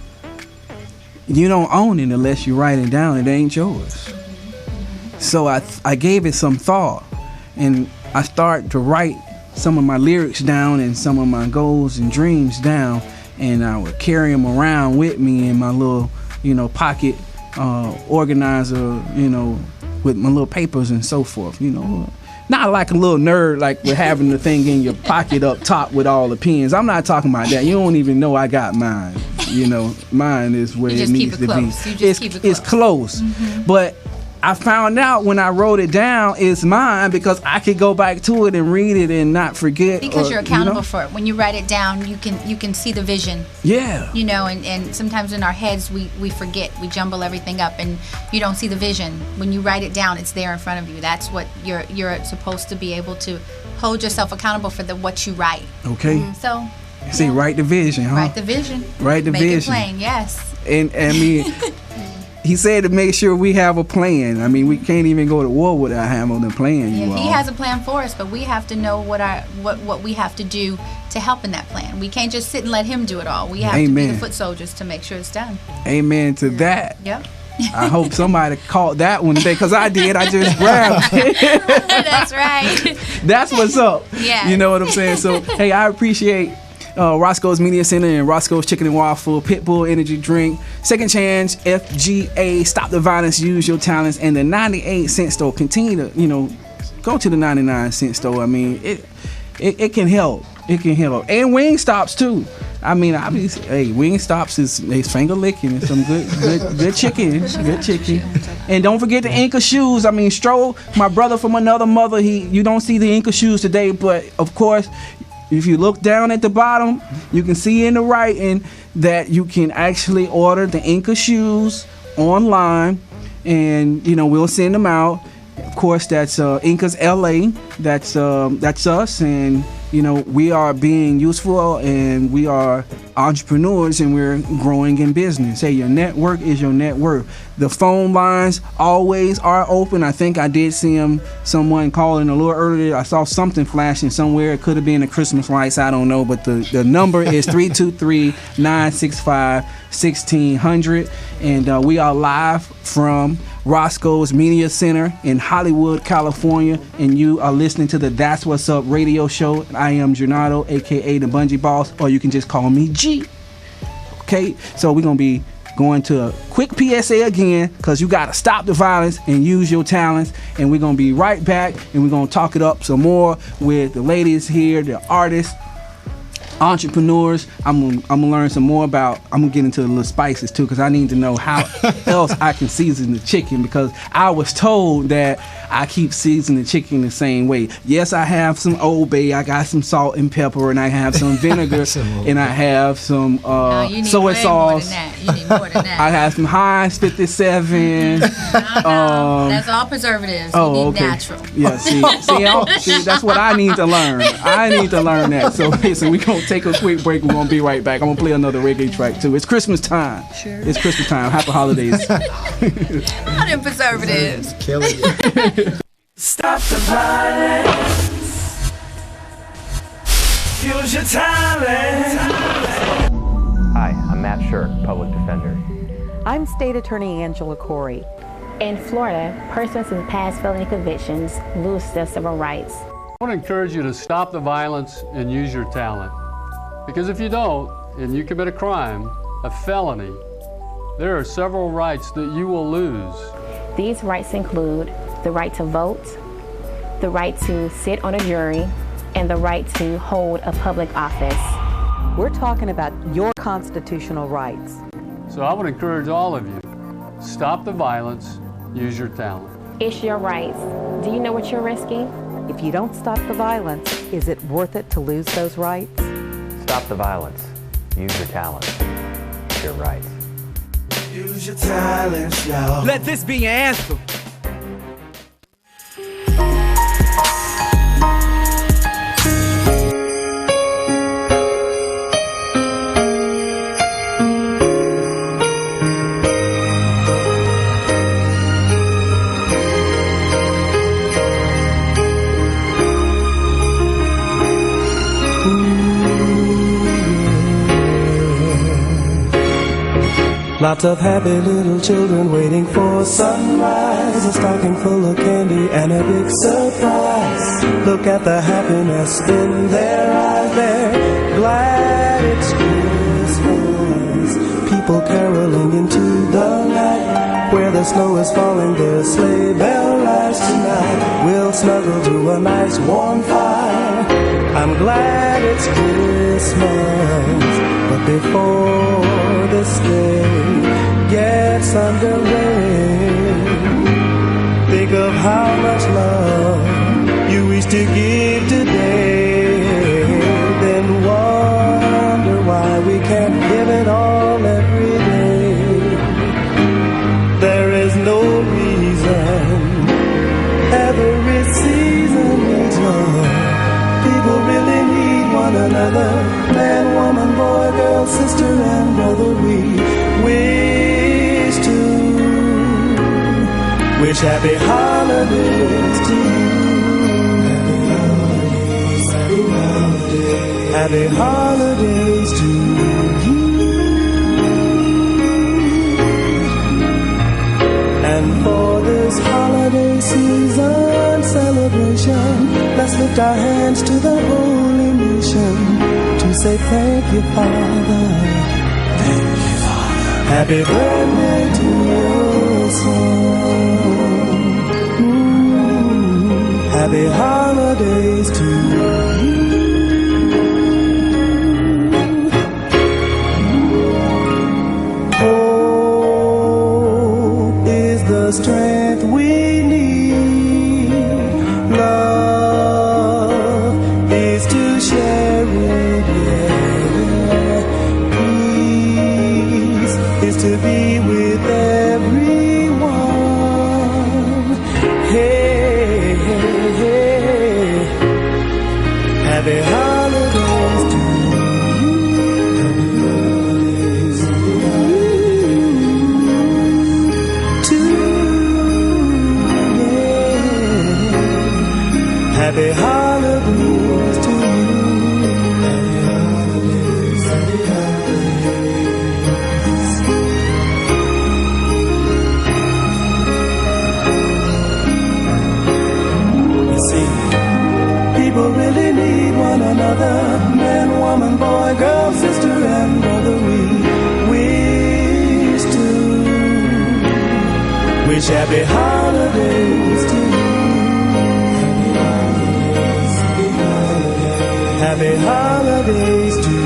you don't own it unless you write it down. It ain't yours. So I gave it some thought, and I started to write some of my lyrics down and some of my goals and dreams down, and I would carry them around with me in my little, pocket organizer, with my little papers and so forth, Not like a little nerd, like with having the thing in your pocket up top with all the pens. I'm not talking about that. You don't even know I got mine. Mine is where it needs to be. It's close. Mm-hmm. But I found out when I wrote it down, it's mine because I could go back to it and read it and not forget. Because you're accountable for it. When you write it down, you can see the vision. Yeah. And sometimes in our heads we forget, we jumble everything up, and you don't see the vision. When you write it down, it's there in front of you. That's what you're supposed to be able to hold yourself accountable for what you write. Okay. So. See, write the vision, huh? Write the vision. Write the vision. Make it plain, yes. And I mean. He said to make sure we have a plan. I mean, we can't even go to war without having a plan. Yeah, he has a plan for us, but we have to know what we have to do to help in that plan. We can't just sit and let him do it all. We have to be the foot soldiers to make sure it's done. Amen to that. Yep. I hope somebody caught that one today, because I did. I just grabbed it. That's right. That's what's up. Yeah. You know what I'm saying? So, hey, I appreciate Roscoe's Media Center and Roscoe's Chicken and Waffle, Pitbull Energy Drink, Second Chance, FGA, Stop the Violence, Use Your Talents, and the 98-cent store. Continue to, go to the 99-cent store. I mean, it can help. It can help. And Wingstops too. I mean, obviously, hey, Wingstops is finger licking and some good chicken. Good chicken. And don't forget the Inca shoes. I mean, Stroll, my brother from another mother, you don't see the Inca shoes today, but of course, if you look down at the bottom, you can see in the writing that you can actually order the Inca shoes online, and we'll send them out. Of course, that's Inca's LA. That's us, and we are being useful, and we are entrepreneurs and we're growing in business. Hey, your network is your net worth. The phone lines always are open. I think I did see someone calling a little earlier. I saw something flashing somewhere. It could have been the Christmas lights. I don't know. But the number is 323-965-1600. And we are live from Roscoe's Media Center in Hollywood, California, and you are listening to the That's What's Up radio show. I am Gennaro, aka the Bungee Boss, or you can just call me G. Okay, so we're gonna be going to a quick PSA again, because you gotta stop the violence and use your talents. And we're gonna be right back, and we're gonna talk it up some more with the ladies here, the artists, entrepreneurs. I'm gonna learn some more about. I'm gonna get into the little spices too, because I need to know how else I can season the chicken, because I was told that I keep seasoning the chicken the same way. Yes, I have some Old Bay, I got some salt and pepper, and I have some vinegar, and I have some soy sauce. You need more than that. I have some Heinz 57. That's all preservatives. You need natural. Yeah, see, that's what I need to learn. I need to learn that. So listen, we're gonna take a quick break. We're gonna be right back. I'm gonna play another reggae track too. It's Christmas time. Sure. It's Christmas time. Happy holidays. All them preservatives. Killing it. Stop the violence. Use your talent. Hi, I'm Matt Shirk, Public Defender. I'm State Attorney Angela Corey. In Florida, persons with past felony convictions lose their civil rights. I want to encourage you to stop the violence and use your talent. Because if you don't, and you commit a crime, a felony, there are several rights that you will lose. These rights include the right to vote, the right to sit on a jury, and the right to hold a public office. We're talking about your constitutional rights. So I would encourage all of you, stop the violence, use your talent. It's your rights. Do you know what you're risking? If you don't stop the violence, is it worth it to lose those rights? Stop the violence. Use your talent. It's your rights. Use your talent, yo. Let this be your anthem. Lots of happy little children waiting for sunrise, a stocking full of candy and a big surprise. Look at the happiness in their eyes, they're glad it's Christmas. People caroling into the night, where the snow is falling, their sleigh bell rides tonight. We'll snuggle to a nice warm fire, I'm glad it's Christmas. But before this day gets underway, think of how much love you wish to give today. Then wonder why we can't give it all every day. There is no reason every season needs love. People really need one another. Man, woman, boy, girl, sister, and brother. We wish happy holidays to you. Happy holidays to you. And for this holiday season celebration, let's lift our hands to the holy nation to say thank you, Father. Thank you, Father. Happy birthday to your son. Happy holidays to you. Hope is the strength we need. Love is to share it. Peace is to be with everyone. Hey, hey, hey. wish happy holidays to you. Happy holidays to you.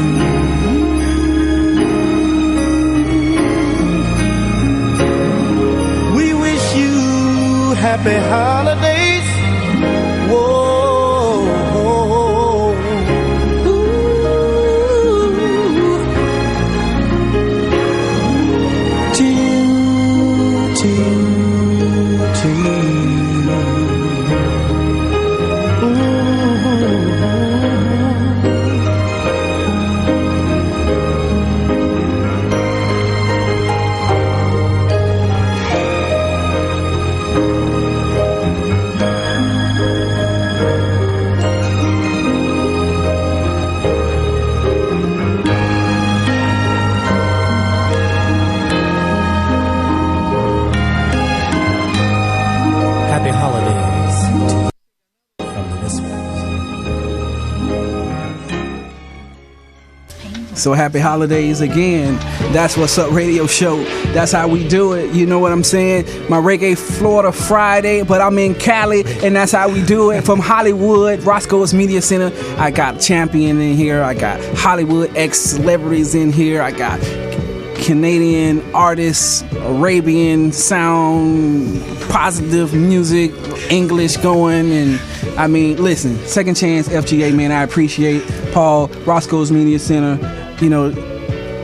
We wish you happy holidays. Whoa. To you. Happy holidays from this one. So happy holidays again. That's what's up radio show. That's how we do it. You know what I'm saying? My Reggae Florida Friday, but I'm in Cali, and that's how we do it. From Hollywood, Roscoe's Media Center. I got Champion in here. I got Hollywood ex-celebrities in here. I got Canadian artists, Arabian sound, positive music, English going, and I mean, listen, Second Chance FGA, man, I appreciate Paul, Roscoe's Media Center, you know,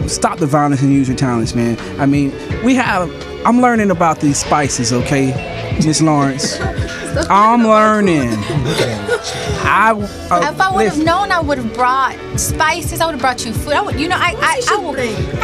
stop the violence and use your talents, man. I mean, I'm learning about these spices, okay, Miss Lawrence? I'm learning. If I would have known, I would have brought spices. I would have brought you food. I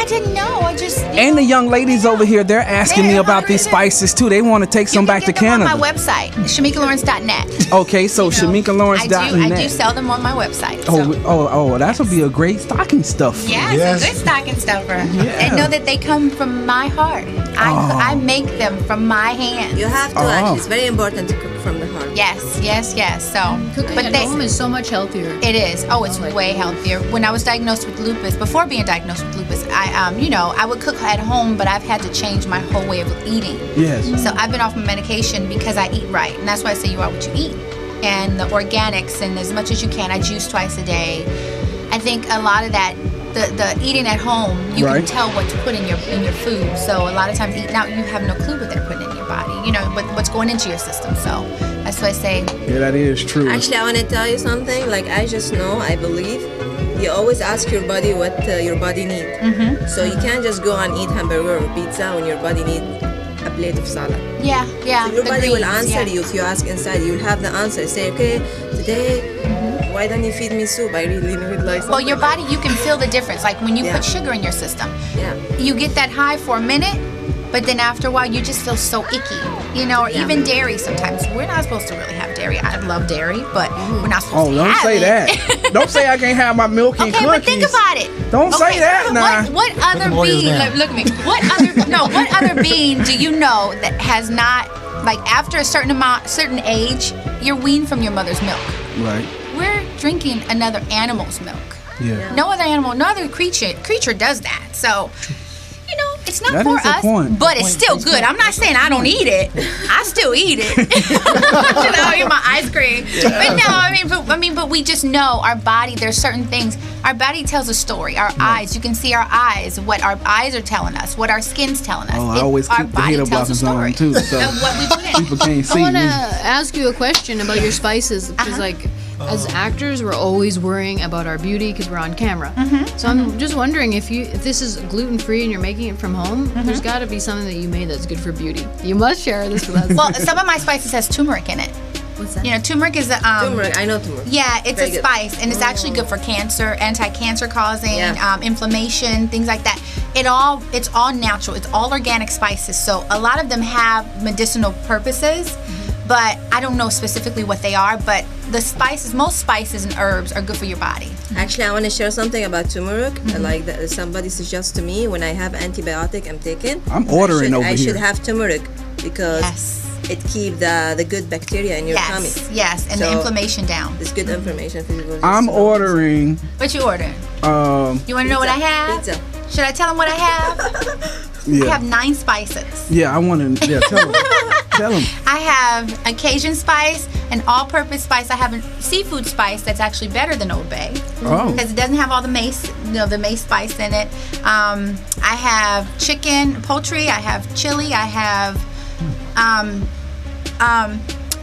didn't know. I just. And the young ladies over here, they're asking me about these spices too. They want to take some back to Canada. On my website, ShamikaLawrence.net. Okay, so ShamikaLawrence.net. I do sell them on my website. Oh, that would be a great stocking stuffer. Yeah, it's a good stocking stuffer. Yeah. And know that they come from my heart. I make them from my hands. You have to actually. It's very important to cook from the heart. Yes. So, cooking at home is so much healthier. It is. Oh, it's way healthier. When I was diagnosed with lupus, before being diagnosed with lupus, I would cook at home, but I've had to change my whole way of eating. Yes. So I've been off of medication because I eat right, and that's why I say you are what you eat. And the organics, and as much as you can, I juice twice a day. I think a lot of that. The eating at home, you can tell what to put in your food. So a lot of times eating out, you have no clue what they're putting in your body. You know what's going into your system. So that's why I say. Yeah, that is true. Actually, I want to tell you something. Like I just know, I believe, you always ask your body what your body needs. Mm-hmm. So you can't just go and eat hamburger or pizza when your body needs a plate of salad. Yeah. So your body will answer you if you ask inside. You'll have the answer. Say, okay, today. Why don't you feed me soup? I really need like. Well, your body, you can feel the difference. Like when you put sugar in your system, you get that high for a minute, but then after a while, you just feel so icky. You know, or even dairy. Sometimes we're not supposed to really have dairy. I love dairy, but we're not supposed to have it. Don't say that. Don't say I can't have my milk and cookies. Okay, but think about it. Don't say that now. What other bean? Look at me. What other bean do you know that has not, like, after a certain age, you're weaned from your mother's milk? Right. We're drinking another animal's milk. Yeah. No other creature does that. So, you know, it's not that for is a us, point. but it's still good. I'm not saying I don't eat it. I still eat it. I eat my ice cream. But no, but we just know our body. There's certain things. Our body tells a story. Our eyes. You can see our eyes. What our eyes are telling us. What our skin's telling us. I always keep the hater buttons on too. So what we put in. People can't see I want to me. ask you a question about your spices because, as actors, we're always worrying about our beauty because we're on camera. So I'm just wondering if this is gluten-free and you're making it from home, there's got to be something that you made that's good for beauty. You must share this with us. Well, some of my spices has turmeric in it. What's that? You know, turmeric is a turmeric. I know turmeric. Yeah, it's Very a spice, and it's actually good for cancer, anti-cancer causing, inflammation, things like that. It's all natural. It's all organic spices. So a lot of them have medicinal purposes. But I don't know specifically what they are, but most spices and herbs are good for your body. Actually, I want to share something about turmeric. Like somebody suggests to me when I have antibiotic I'm taking. I'm ordering over here. I should have turmeric because it keeps the good bacteria in your tummy. Yes, and the inflammation down. It's good information for you. I'm ordering. What you ordering? You want to know what I have? Pizza. Should I tell them what I have? Yeah. I have 9 spices. Yeah, I want to. Yeah, tell them. Tell them. I have a Cajun spice, an all-purpose spice. I have a seafood spice that's actually better than Old Bay because it doesn't have all the mace, the mace spice in it. I have chicken, poultry. I have chili. I have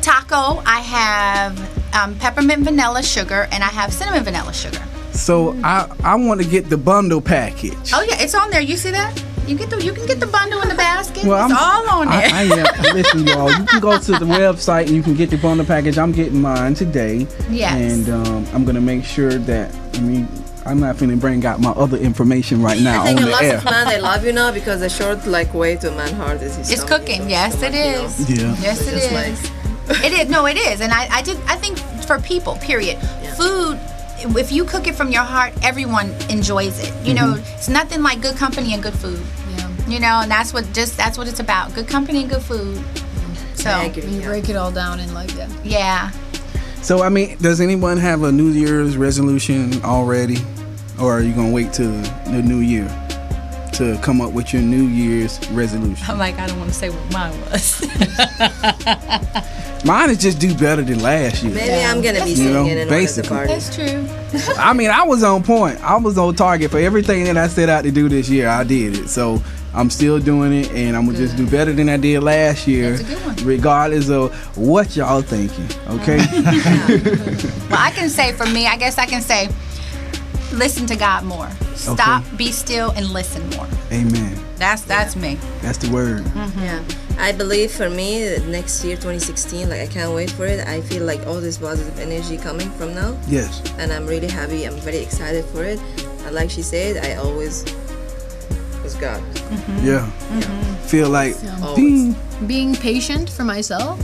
taco. I have peppermint vanilla sugar, and I have cinnamon vanilla sugar. So I want to get the bundle package. Oh yeah, it's on there. You see that? You can get the bundle in the basket. Well, it's all on there. I am. Listen, y'all. You can go to the website and you can get the bundle package. I'm getting mine today. Yes. And I'm gonna make sure that. I'm not finna bring out my other information right now I think on the lots air. of men they love you now because the short way to man heart is his It's stomach, cooking. Yes, it is. Yeah. Yes, it is. It is. No, it is. And I think for people, period, food. If you cook it from your heart, everyone enjoys it. You know, it's nothing like good company and good food. Yeah. You know, and that's what it's about. Good company and good food. So you break it all down in like that. Yeah. So does anyone have a New Year's resolution already, or are you gonna wait till the new year to come up with your New Year's resolution? I'm like, I don't want to say what mine was. Mine is just do better than last year. Maybe I'm gonna be singing in basically. one of the That's true. I was on point. I was on target for everything that I set out to do this year. I did it. So I'm still doing it, and I'm gonna just do better than I did last year, regardless of what y'all thinking. Okay. Well, I can say for me, I guess I can say, listen to God more. Stop, be still, and listen more. Amen. That's me. That's the word. Yeah, I believe for me next year 2016, like I can't wait for it. I feel like all this positive energy coming from now. Yes. And I'm really happy. I'm very excited for it. And like she said, I always was God. Yeah. Feel like being patient for myself.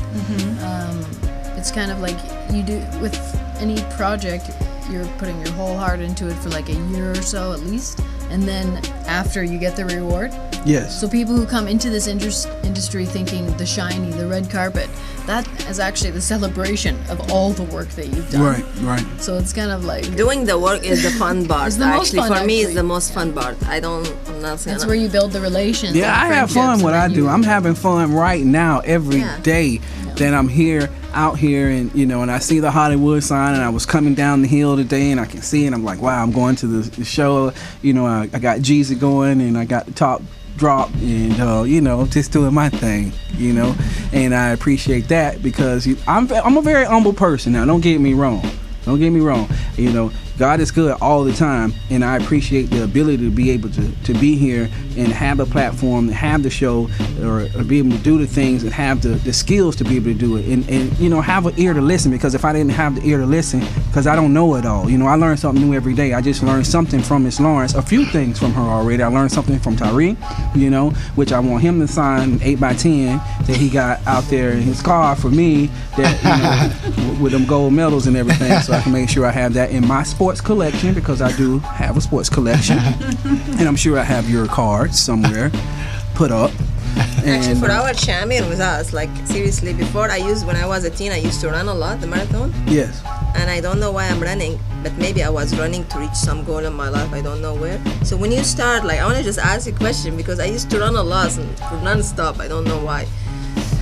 It's kind of like you do with any project. You're putting your whole heart into it for like a year or so at least, and then after you get the reward. Yes. So people who come into this industry thinking the shiny, the red carpet, that is actually the celebration of all the work that you've done. Right. So it's kind of like doing the work is the fun part. It's the most fun, for me, it's the most fun part. I'm not saying that's where you build the relations. Yeah, I have fun what I do. I'm having fun right now every day that I'm out here, and and I see the Hollywood sign, and I was coming down the hill today, and I can see it. I'm like, wow, I'm going to the show. I got Jeezy going, and I got the top drop, and just doing my thing, and I appreciate that because I'm a very humble person. Now, don't get me wrong. God is good all the time, and I appreciate the ability to be able to be here and have a platform, to have the show, or be able to do the things and have the skills to be able to do it, and have an ear to listen, because if I didn't have the ear to listen, because I don't know it all, I learn something new every day. I just learned something from Miss Lawrence, a few things from her already. I learned something from Tyree, which I want him to sign 8x10 that he got out there in his car for me, that with them gold medals and everything, so I can make sure I have that in my sports collection, because I do have a sports collection, and I'm sure I have your cards somewhere put up. Actually, for our champion with us, like seriously, when I was a teen, I used to run a lot, the marathon. Yes. And I don't know why I'm running, but maybe I was running to reach some goal in my life. I don't know where. So when you start, I want to just ask you a question, because I used to run a lot for non-stop. I don't know why.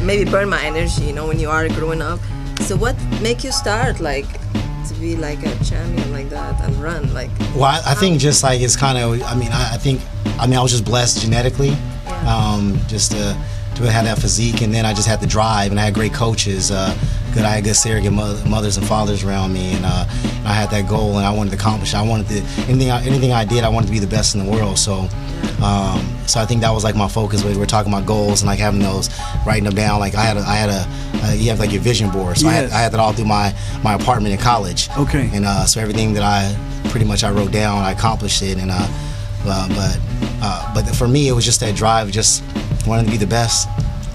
Maybe burn my energy, when you are growing up. So what make you start to be like a champion like that and run Well, I think just it's kind of. I was just blessed genetically, just to have that physique, and then I just had the drive, and I had great coaches. I had good surrogate mothers and fathers around me, and I had that goal, and I wanted to accomplish it. I wanted to anything I did, I wanted to be the best in the world. So I think that was my focus. We're talking about goals and having those, writing them down. You have your vision board. So yes. I had that all through my apartment in college. Okay. And so everything that I wrote down, I accomplished it. And but for me, it was just that drive, just wanting to be the best.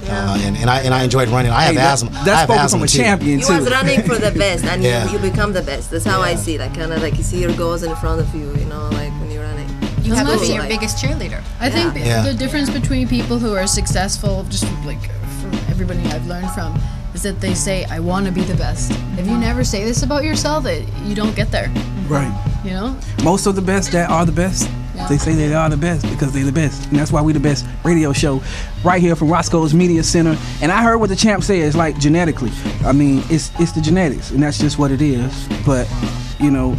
And I enjoyed running. I have asthma. That's spoken from a champion too. You was running for the best, and you become the best. That's how I see it. You see your goals in front of you. When you're running. You have to be your biggest cheerleader. I think the difference between people who are successful, just from everybody I've learned from, is that they say, I want to be the best. If you never say this about yourself, you don't get there. Right. Most of the best that are the best Yeah. They say they are the best because they're the best. And that's why we the best radio show right here from Roscoe's Media Center. And I heard what the champ said. It's like genetically. I mean, it's the genetics, and that's just what it is. But, you know,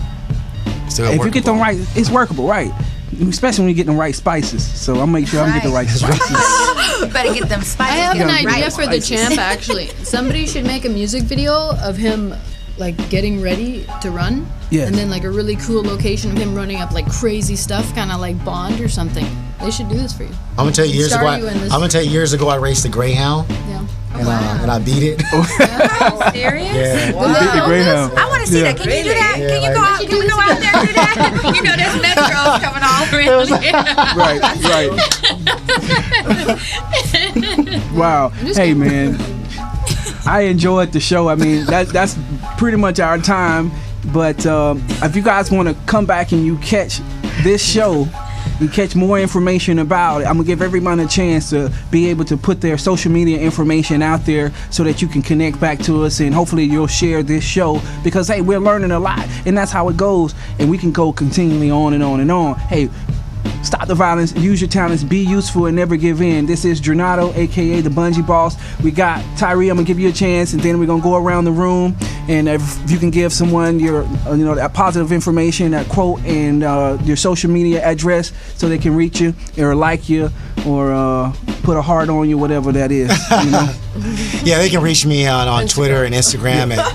if you get them right, it's workable, right? Especially when you get the right spices. So I'll make sure I get the right spices. Better get them spices. I have an idea right. for the champ, actually. Somebody should make a music video of him like getting ready to run. Yeah. And then like a really cool location of him running up like crazy stuff, kind of like Bond or something. They should do this for you. I'm gonna tell you years ago. I raced the Greyhound. Yeah. And I beat it. Serious? Yeah. Wow. Beat the Greyhound. I want to see that. Can you do that? Can you go out? Can we go out there and do that? You know, there's Metros coming all around here. Right. Wow. Hey, man. I enjoyed the show. I mean, that's pretty much our time. But if you guys want to come back and you catch this show, you catch more information about it, I'm going to give everyone a chance to be able to put their social media information out there so that you can connect back to us, and hopefully you'll share this show because, hey, we're learning a lot, and that's how it goes, and we can go continually on and on and on. Hey, stop the violence, use your talents, be useful, and never give in. This is Drenado, aka the Bungee Boss. We got Tyree. I'm gonna give you a chance, and then we're gonna go around the room. And if you can give someone your, that positive information, that quote, and your social media address, so they can reach you or like you or put a heart on you, whatever that is. You know? Yeah, they can reach me on Twitter and Instagram at.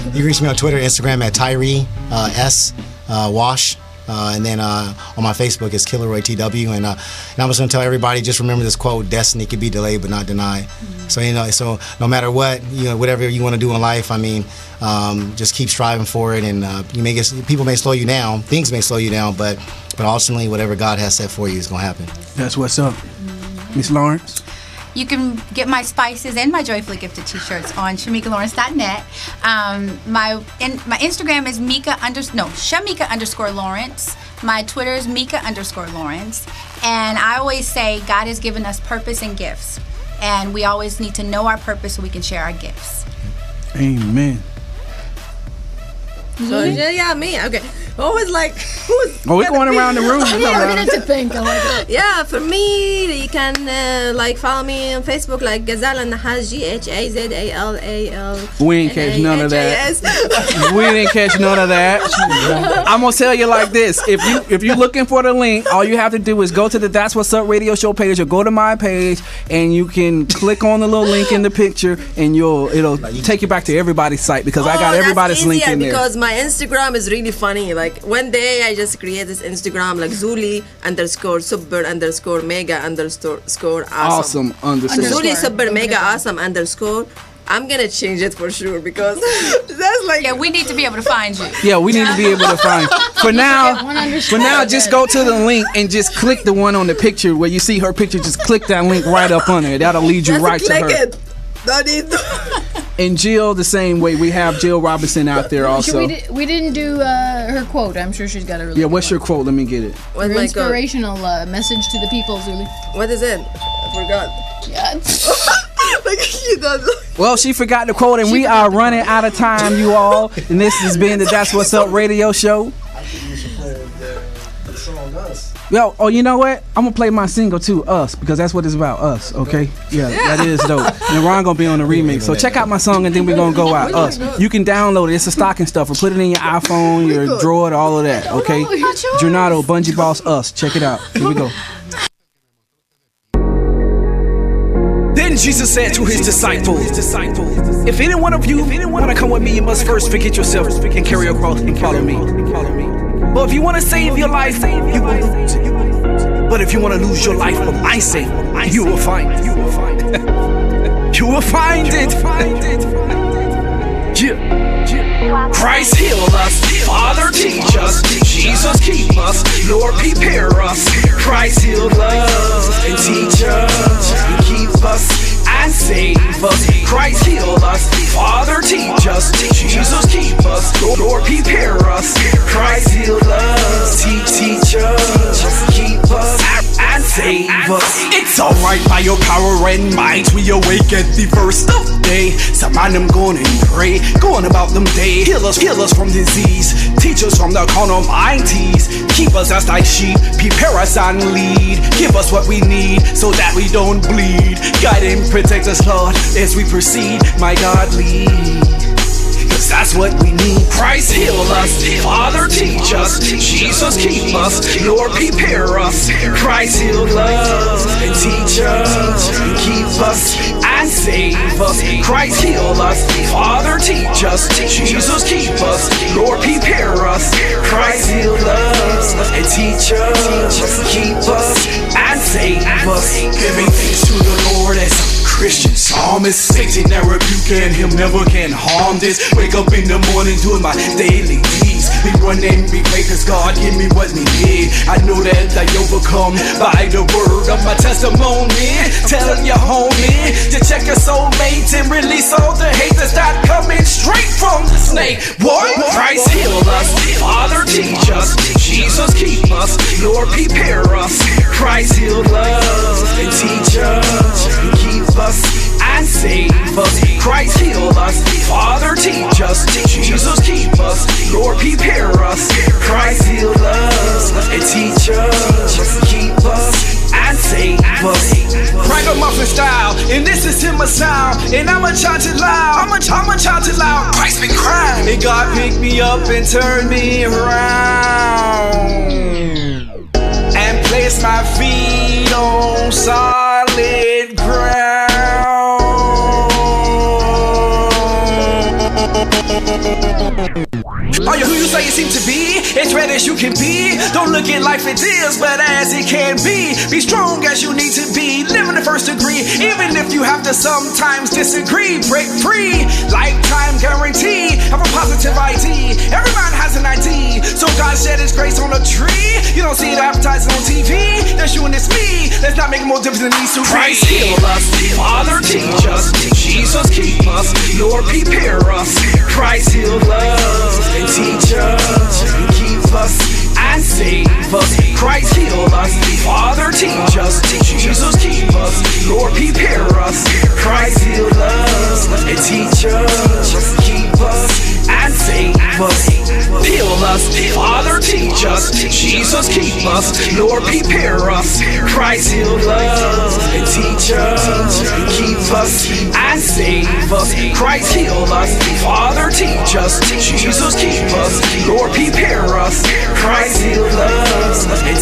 You can reach me on Twitter and Instagram at Tyree S Wash. And then on my Facebook it's Kilroy TW, and I'm just gonna tell everybody, just remember this quote: "Destiny can be delayed but not denied." So so no matter what, whatever you want to do in life, I mean, just keep striving for it, and people may slow you down, things may slow you down, but ultimately whatever God has set for you is gonna happen. That's what's up, Miss Lawrence. You can get my spices and my joyfully gifted t-shirts on ShamikaLawrence.net. My Instagram is Shamika_Lawrence. My Twitter is Mika_Lawrence. And I always say God has given us purpose and gifts. And we always need to know our purpose so we can share our gifts. Amen. So yeah, me. Okay. Always like we're going around the room. To think. I like it. Yeah, for me, you can follow me on Facebook like Ghazal Nahas, GHAZALAL. We ain't catch none of that. We didn't catch none of that. I'm gonna tell you like this: if you're looking for the link, all you have to do is go to the That's What's Up radio show page, or go to my page, and you can click on the little link in the picture, and it'll take you back to everybody's site, because I got everybody's link in there. Because my Instagram is really funny. Like one day I just created this Instagram like Zuli_super_mega_awesome. Zuli super mega awesome _ I'm gonna change it for sure, because that's like, yeah, we need to be able to find you. Yeah, we need to be able to find you. For now, just go to the link and just click the one on the picture where you see her picture. Just click that link right up on there. That'll lead you right to her. And Jill, the same way. We have Jill Robinson out there also. We didn't do her quote. I'm sure she's got a really good what's your quote? Let me get it. Your inspirational message to the people, Zuli. What is it? I forgot. Yeah. Well, she forgot the quote, and we are running out of time, you all. And this has been the That's What's Up radio show. I think you should play the song Us. Yo, you know what? I'm gonna play my single too, Us, because that's what it's about, us, okay? Yeah, that is dope. And Ron gonna be on the remix. So check out my song, and then we're gonna go out, Us. You can download it. It's a stocking stuffer. Put it in your iPhone, your Droid, all of that, okay? Drenado, Bungee Boss, Us. Check it out. Here we go. Then Jesus said to his disciples, if any one of you want to come with me, you must first forget yourself and carry your cross and follow me. But if you want to save your life, you will lose it. But if you want to lose your life for my sake, you will find it. You will find it. Christ heal us, Father teach us, Jesus keep us, Lord prepare us. Christ heal us and teach us and keep us and save us. Christ heal us, Father teach us, Jesus keep us, Lord prepare us. Christ heal us, teach us, keep us and save us. It's alright, by your power and might we awake at the first of day. Some man them going and pray, going about them day. Heal us from disease, teach us from the carnal mind tease. Keep us as thy sheep, prepare us and lead. Give us what we need so that we don't bleed. Guide and protect us, Lord, as we proceed. My God, lead. Cause that's what we need. Christ heal us, Father teach us, Jesus keep us, Lord prepare us. Christ heal us and teach us and keep us and save us. Christ heal us, Father teach us, Jesus keep us, Lord prepare us. Christ heal us and teach us, keep us and save us. Giving thanks to the Lord as Christian psalmist. Satan that rebuking him never can harm this. Wake up in the morning doing my daily deeds. Be running, be pray, cause God give me what me need. I know that I overcome by the word of my testimony. Tell your homie to check your soulmate and release all the hate that's not coming straight from the snake. What? Christ heal us, Father teach us, Jesus keep us, Lord prepare us. Christ heal us and teach us and keep us and save us. Christ heal us, Father teach us, Jesus keep us, Lord prepare us. Christ heal us and teach us, keep us and save us. Ragamuffin style, and this is him a sound, and I'm a child to loud. I'm a child to loud. Christ been crying, and God picked me up and turned me around and placed my feet on solid ground. Are you who you say you seem to be? As red as you can be. Don't look at life as is, but as it can be. Be strong as you need to be. Live in the first degree, even if you have to sometimes disagree. Break free, lifetime guarantee. Have a positive ID. Every man has an ID. So God shed His grace on a tree. You don't see it advertising on TV. That's you and it's me. Let's not make more difference than these two. Christ heal us, Father teach us, Jesus keep us, Lord prepare us. Christ heal us and teach us and keep us and save us. Christ heal us, Father teach us, Jesus keep us, Lord prepare us. Christ heal us and teach us, keep us and save us. Heal us, Father teach us, Jesus keep us, Lord prepare us. Christ heal us and teach us and keep us and save us. Christ heal us, Father teach us, Jesus keep us, Lord prepare us. Christ heal us and